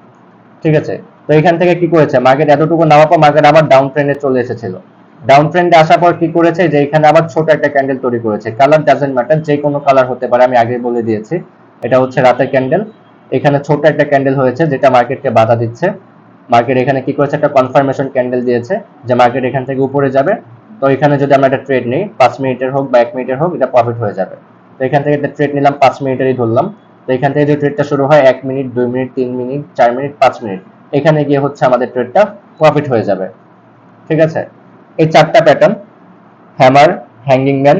ঠিক আছে। তো এখান থেকে কি করেছে, মার্কেট এতটুকু নামার পর মার্কেট আবার ডাউন ট্রেন্ডে চলে এসেছিল। ডাউন ট্রেন্ডে আসার পর কি করেছে, যে এখানে আবার ছোট একটা ক্যান্ডেল তৈরি করেছে, কালার ডাজেন্ট ম্যাটার, যে কোনো কালার হতে পারে, আমি আগে বলে দিয়েছি। এটা হচ্ছে রাতের ক্যান্ডেল, এখানে ছোট একটা ক্যান্ডেল হয়েছে যেটা মার্কেটকে বাধা দিচ্ছে। মার্কেট এখানে কি করেছে, একটা কনফার্মেশন ক্যান্ডেল দিয়েছে যে মার্কেট এখান থেকে উপরে যাবে। তো এখানে যদি আমরা একটা ট্রেড নিই, 5 মিনিটের হোক বা 1 মিনিটের হোক, এটা প্রফিট হয়ে যাবে। তো এখান থেকে একটা ট্রেড নিলাম, 5 মিনিটেরই ধরলাম। তো এখান থেকে যদি ট্রেডটা শুরু হয় 1 minute, 2 minute, 3 minute, 4 minute, 5 minute, এখানে গিয়ে হচ্ছে আমাদের ট্রেডটা প্রফিট হয়ে যাবে, ঠিক আছে। এই চারটা pattern, hammer, hanging man,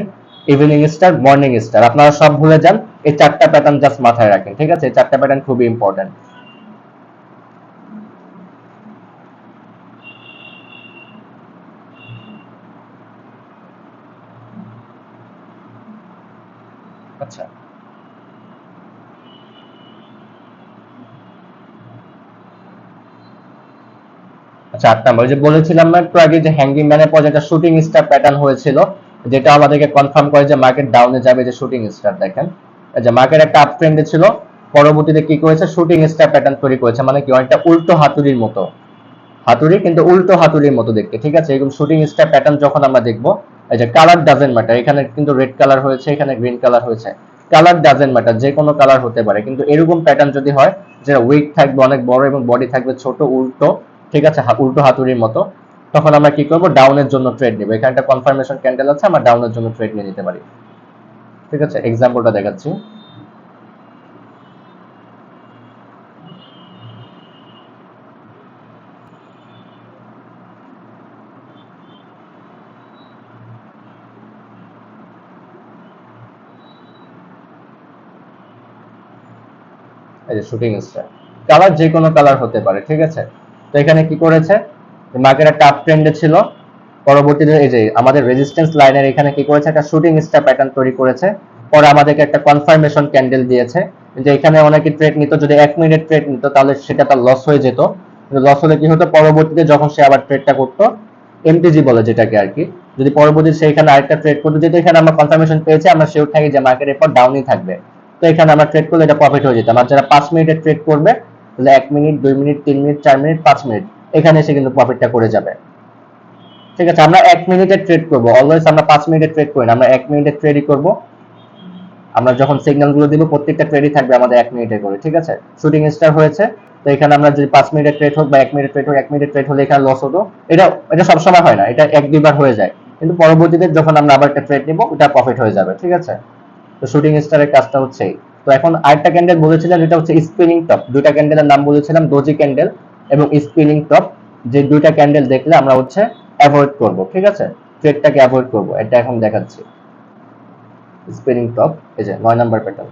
evening star, morning star, আপনারা সব ভুলে যান, এই চারটা প্যাটার্ন জাস্ট মাথায় রাখেন, ঠিক আছে। এই চারটা প্যাটার্ন খুবই ইম্পর্টেন্ট। আচ্ছা, আচ্ছা, 8 নাম্বার, ওই যে বলেছিলাম না একটু আগে, যে হ্যাঙ্গিং ম্যানের পর যেটা শুটিং স্টার প্যাটার্ন হয়েছিল, যেটা আমাদেরকে কনফার্ম করে যে মার্কেট ডাউনে যাবে, যে শুটিং স্টার দেখেন, যে মার্কেট একটা আপ ট্রেন্ডে ছিল, পরবর্তীতে কি করেছে, শুটিং স্টার প্যাটার্ন তৈরি করেছে, মানে কি, অনেকটা উল্টো হাতুড়ির মতো, হাতুড়ি কিন্তু উল্টো হাতুড়ির মতো দেখতে, ঠিক আছে। এরকম শুটিং স্টার প্যাটার্ন যখন আমরা দেখবো, এই যে কালার ডাজেন্ট ম্যাটার, এখানে কিন্তু রেড কালার হয়েছে, এখানে গ্রিন কালার হয়েছে, কালার ডাজেন্ট ম্যাটার, যে কোনো কালার হতে পারে, কিন্তু এরকম প্যাটার্ন যদি হয়, যেটা উইক থাকবে অনেক বড় এবং বডি থাকবে ছোট, উল্টো, ঠিক আছে, উল্টো হাতুড়ির মতো, তখন আমরা কি করবো, ডাউনের জন্য ট্রেড নিবো। এখানে একটা কনফার্মেশন ক্যান্ডেল আছে, আমরা ডাউনের জন্য ট্রেড নিয়ে নিতে পারি, ঠিক আছে। এক্সাম্পলটা দেখাচ্ছি। এই যে শুটিং স্টার, কালার যে কোনো কালার হতে পারে, ঠিক আছে। তো এখানে কি করেছে, মার্কেট একটা আপ ট্রেন্ডে ছিল, পরবর্তীতে এই যে আমাদের রেজিস্ট্যান্স লাইনের এখানে কি করেছে, একটা শুটিং স্টার প্যাটার্ন তৈরি করেছে, পরে আমাদেরকে একটা কনফার্মেশন ক্যান্ডেল দিয়েছে, যে এখানে অনেকে ট্রেড নিত, যদি 1 মিনিট ট্রেড নিত তাহলে সেটা তার লস হয়ে যেত, কিন্তু লস হলে কি হতো, পরবর্তীতে যখন সে আবার ট্রেডটা করতো, এমটিজি বলে যেটাকে আর কি, যদি পরবর্তীতে সেখানে আরেকটা ট্রেড করতো, যেহেতু এখানে আমরা কনফার্মেশন পেয়েছি, আমরা শিওর থাকি যে মার্কেট এরপর ডাউনই থাকবে, তো এখানে আমরা ট্রেড করলে এটা প্রফিট হয়ে যেত। আর যারা 5 মিনিটের ট্রেড করবে, তাহলে 1 minute 2 minute 3 minute 4 minute 5 minute এখানে এসে কিন্তু প্রফিটটা করে যাবে, ঠিক আছে। আমরা 1 মিনিটের ট্রেড করব, অলওয়েজ আমরা 5 মিনিটের ট্রেড করি না, আমরা 1 মিনিটের ট্রেডই করব। আমরা যখন সিগন্যাল গুলো দিব প্রত্যেকটা ট্রেডই থাকবে আমাদের 1 মিনিটের করে, ঠিক আছে। শুটিং স্টার হয়েছে, তো এখানে আমরা যদি 5 মিনিটের ট্রেড হোক বা 1 মিনিটের ট্রেড হোক, 1 মিনিটের ট্রেড হলে এখানে লস হতো, এটা সব সময় হয় না, এটা 1-2 বার হয়ে যায়, কিন্তু পরবর্তীতে যখন আমরা আবার একটা ট্রেড নিব ওটা প্রফিট হয়ে যাবে, ঠিক আছে। তো শুটিং স্টারের কাজটা হচ্ছে এই। তো এখন আরেকটা ক্যান্ডেল বলেছিলাম, এটা হচ্ছে স্পিনিং টপ, দুইটা ক্যান্ডেলের নাম বলেছিলাম, ডোজি ক্যান্ডেল এবং স্পিনিং টপ, যে দুইটা ক্যান্ডেল দেখলে আমরা হচ্ছে অ্যাভয়েড করব, ঠিক আছে, ট্রেডটাকে অ্যাভয়েড করব। এটা এখন দেখাচ্ছি, স্পিনিং টপ, এই যে 9 নাম্বার প্যাটার্ন।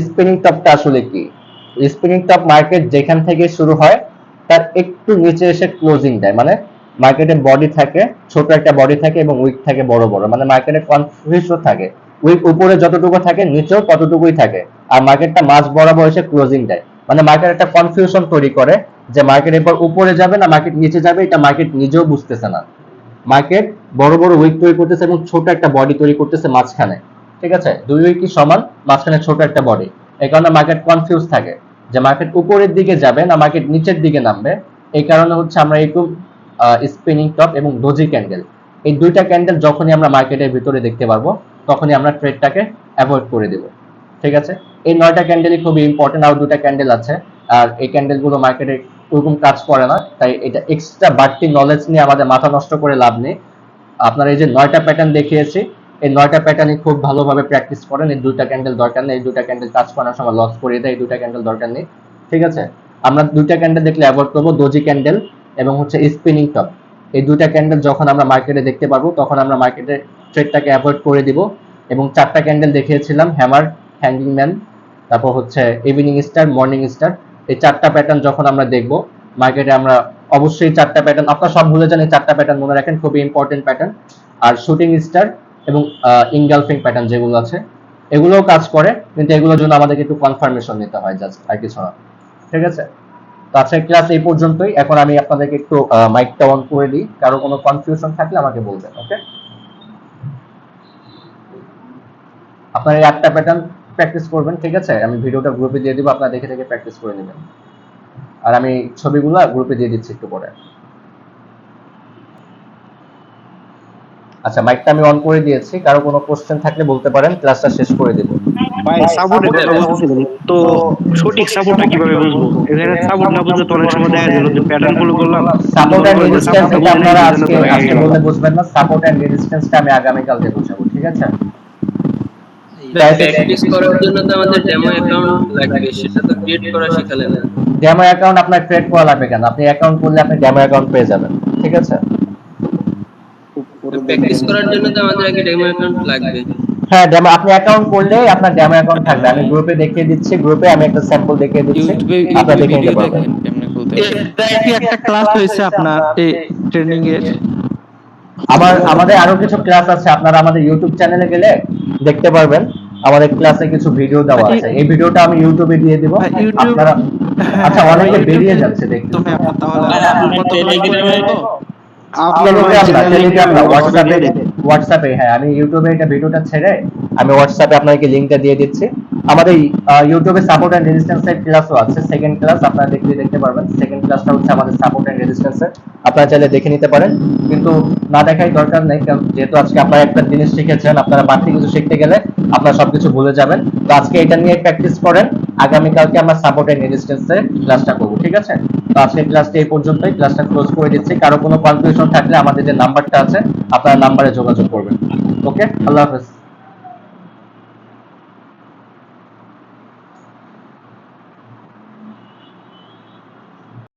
স্পিনিং টপটা আসলে কি, স্পিনিং টপ মার্কেট যেখান থেকে শুরু হয় তার একটু নিচে এসে ক্লোজিং দেয়, মানে মার্কেটে বডি থাকে, ছোট একটা বডি থাকে এবং উইক থাকে বড় বড়, মানে মার্কেটে কনফিউশন থাকে, উইক উপরে যতটুকু থাকে নিচেও ততটুকুই থাকে, আর মার্কেটটা মাঝ বরাবর এসে ক্লোজিং দেয়, মানে মার্কেট একটা কনফিউশন তৈরি করে যে মার্কেট এরপর উপরে যাবে না মার্কেট নিচে যাবে, এটা মার্কেট নিজেও বুঝতেছে না। মার্কেট বড় বড় উইক তৈরি করতেছে এবং ছোট একটা বডি তৈরি করতেছে মাঝখানে, ঠিক আছে, দুই উইকই সমান, মাঝখানে ছোট একটা বডি, এই কারণে মার্কেট কনফিউজ থাকে যে মার্কেট উপরের দিকে যাবে না মার্কেট নিচের দিকে নামবে। এই কারণে হচ্ছে আমরা এরকম স্পিনিং টপ এবং ডোজি ক্যান্ডেল, এই দুইটা ক্যান্ডেল যখনই আমরা মার্কেটের ভিতরে দেখতে পারবো তখনই আমরা ট্রেডটাকে অ্যাভয়েড করে দেব, ঠিক আছে। এই 9টা ক্যান্ডেলই খুবই ইম্পর্টেন্ট, আর দুটা ক্যান্ডেল আছে, আর এই ক্যান্ডেলগুলো মার্কেটে ওরকম কাজ করে না, তাই এটা এক্সট্রা বাড়তি নলেজ নিয়ে আমাদের মাথা নষ্ট করে লাভ নেই। আপনারা এই যে 9টা প্যাটার্ন দেখিয়েছি, এই 9টা প্যাটার্নই খুব ভালোভাবে প্র্যাকটিস করেন, এই দুইটা ক্যান্ডেল দরকার নেই, এই দুইটা ক্যান্ডেল কাজ করার সময় লস করে দেয়, এই দুইটা ক্যান্ডেল দরকার নেই, ঠিক আছে। আমরা দুইটা ক্যান্ডেল দেখলে অ্যাভয়েড করবো, ডোজি ক্যান্ডেল এবং হচ্ছে স্পিনিং টপ, এই দুইটা ক্যান্ডেল যখন আমরা মার্কেটে দেখতে পারবো তখন আমরা মার্কেটে ট্রেডটাকে অ্যাভয়েড করে দিব। এবং 4টা ক্যান্ডেল দেখিয়েছিলাম, হ্যামার, হ্যাঙ্গিং ম্যান, তারপর হচ্ছে ইভিনিং স্টার, মর্নিং স্টার, এই 4টা প্যাটার্ন যখন আমরা দেখব মার্কেটে, আমরা অবশ্যই 4টা প্যাটার্ন, আপনারা সব ভুলে যান, এই 4টা প্যাটার্ন মনে রাখেন, খুবই ইম্পর্টেন্ট প্যাটার্ন। আর শুটিং স্টার এবং ইনগালফিং প্যাটার্ন যেগুলো আছে এগুলোও কাজ করে, কিন্তু এগুলোর জন্য আমাদেরকে একটু কনফার্মেশন নিতে হয়, জাস্ট আর কিছু না, ঠিক আছে। তো আজকের ক্লাস এই পর্যন্তই, এখন আমি আপনাদেরকে একটু মাইকটা অন করে দিই, কারো কোনো কনফিউশন থাকলে আমাকে বলবেন, ওকে। আপনারা এই 8টা প্যাটার্ন প্র্যাকটিস করবেন, ঠিক আছে, আমি ভিডিওটা গ্রুপে দিয়ে দিব, আপনারা দেখে দেখে প্র্যাকটিস করে নেবেন, আর আমি ছবিগুলো গ্রুপে দিয়ে দিচ্ছি একটু পরে। আচ্ছা, মাইকটা আমি অন করে দিয়েছি, কারো কোনো কোশ্চেন থাকলে বলতে পারেন, ক্লাসটা শেষ করে দেব। ভাই সাপোর্টের কথা বলছিলেন তো, সঠিক সাপোর্টটা কিভাবে বুঝবো? এখানে সাপোর্ট না বুঝলে তো অনেক সময় দেখা গেল যে প্যাটার্ন গুলো করলাম, সাপোর্ট এন্ড রেজিস্ট্যান্স এটা আপনারা আজকে বললে বুঝবেন না, সাপোর্ট এন্ড রেজিস্ট্যান্সটা আমি আগামী কালকে বুঝাবো, ঠিক আছে। প্র্যাকটিস করার জন্য তো আমাদের ডেমো অ্যাকাউন্ট লাগবে, সেটা তো ক্রিয়েট করা শেখালেন না। ডেমো অ্যাকাউন্ট আপনার ক্রিয়েট করা লাগবে কেন, আপনি অ্যাকাউন্ট করলে আপনি ডেমো অ্যাকাউন্ট পেয়ে যাবেন, ঠিক আছে। প্র্যাকটিস করার জন্য তো আমাদের আগে ডেমো অ্যাকাউন্ট লাগবে। হ্যাঁ, ডেমো আপনি অ্যাকাউন্ট করলে আপনার ডেমো অ্যাকাউন্ট থাকবে, আমি গ্রুপে দেখিয়ে দিচ্ছি, গ্রুপে আমি একটা স্যাম্পল দেখিয়ে দিচ্ছি, আপনারা দেখে নিতে পারবেন। এটা কি একটা ক্লাস হয়েছে আপনার এই ট্রেনিং এর? আমাদের আরো কিছু ক্লাস আছে, আপনারা আমাদের ইউটিউব চ্যানেলে গেলে দেখতে পারবেন, আমাদের ক্লাসে কিছু ভিডিও দেওয়া আছে, এই ভিডিওটা আমি ইউটিউবে দিয়ে দিব, আপনারা। আচ্ছা, অনেকে বেরিয়ে যাচ্ছে দেখতে, তো ভাই আপনার তাহলে টেলিগ্রাম না, হোয়াটসঅ্যাপে, হ্যাঁ, আমি ইউটিউবে এটা ভিডিওটা ছেড়ে আমি হোয়াটসঅ্যাপে আপনাদেরকে লিংকটা দিয়ে দিচ্ছি। আমাদের ইউটিউবে সাপোর্ট এন্ড রেজিস্ট্যান্সের ক্লাসও আছে, সেকেন্ড ক্লাস আপনারা দেখতে পারবেন, সেকেন্ড ক্লাসটা হচ্ছে আমাদের সাপোর্ট এন্ড রেজিস্ট্যান্সের, আপনারা চাইলে দেখে নিতে পারেন, কিন্তু না দেখাই দরকার নেই, কারণ যেহেতু আজকে আপনারা একটা জিনিস শিখেছেন, আপনারা বাড়তি কিছু শিখতে গেলে আপনারা সবকিছু ভুলে যাবেন। তো আজকে এটা নিয়ে প্র্যাকটিস করেন, আগামীকালকে আমরা সাপোর্ট এন্ড রেজিস্ট্যান্সের ক্লাসটা করব, ঠিক আছে। তো আজকের ক্লাসটা এই পর্যন্তই, ক্লাসটা ক্লোজ করে দিচ্ছি, কারো কোনো কনফিউশন থাকলে আমাদের যে নাম্বারটা আছে আপনারা নাম্বারে যোগাযোগ করবেন, ওকে। আল্লাহ হাফেজ।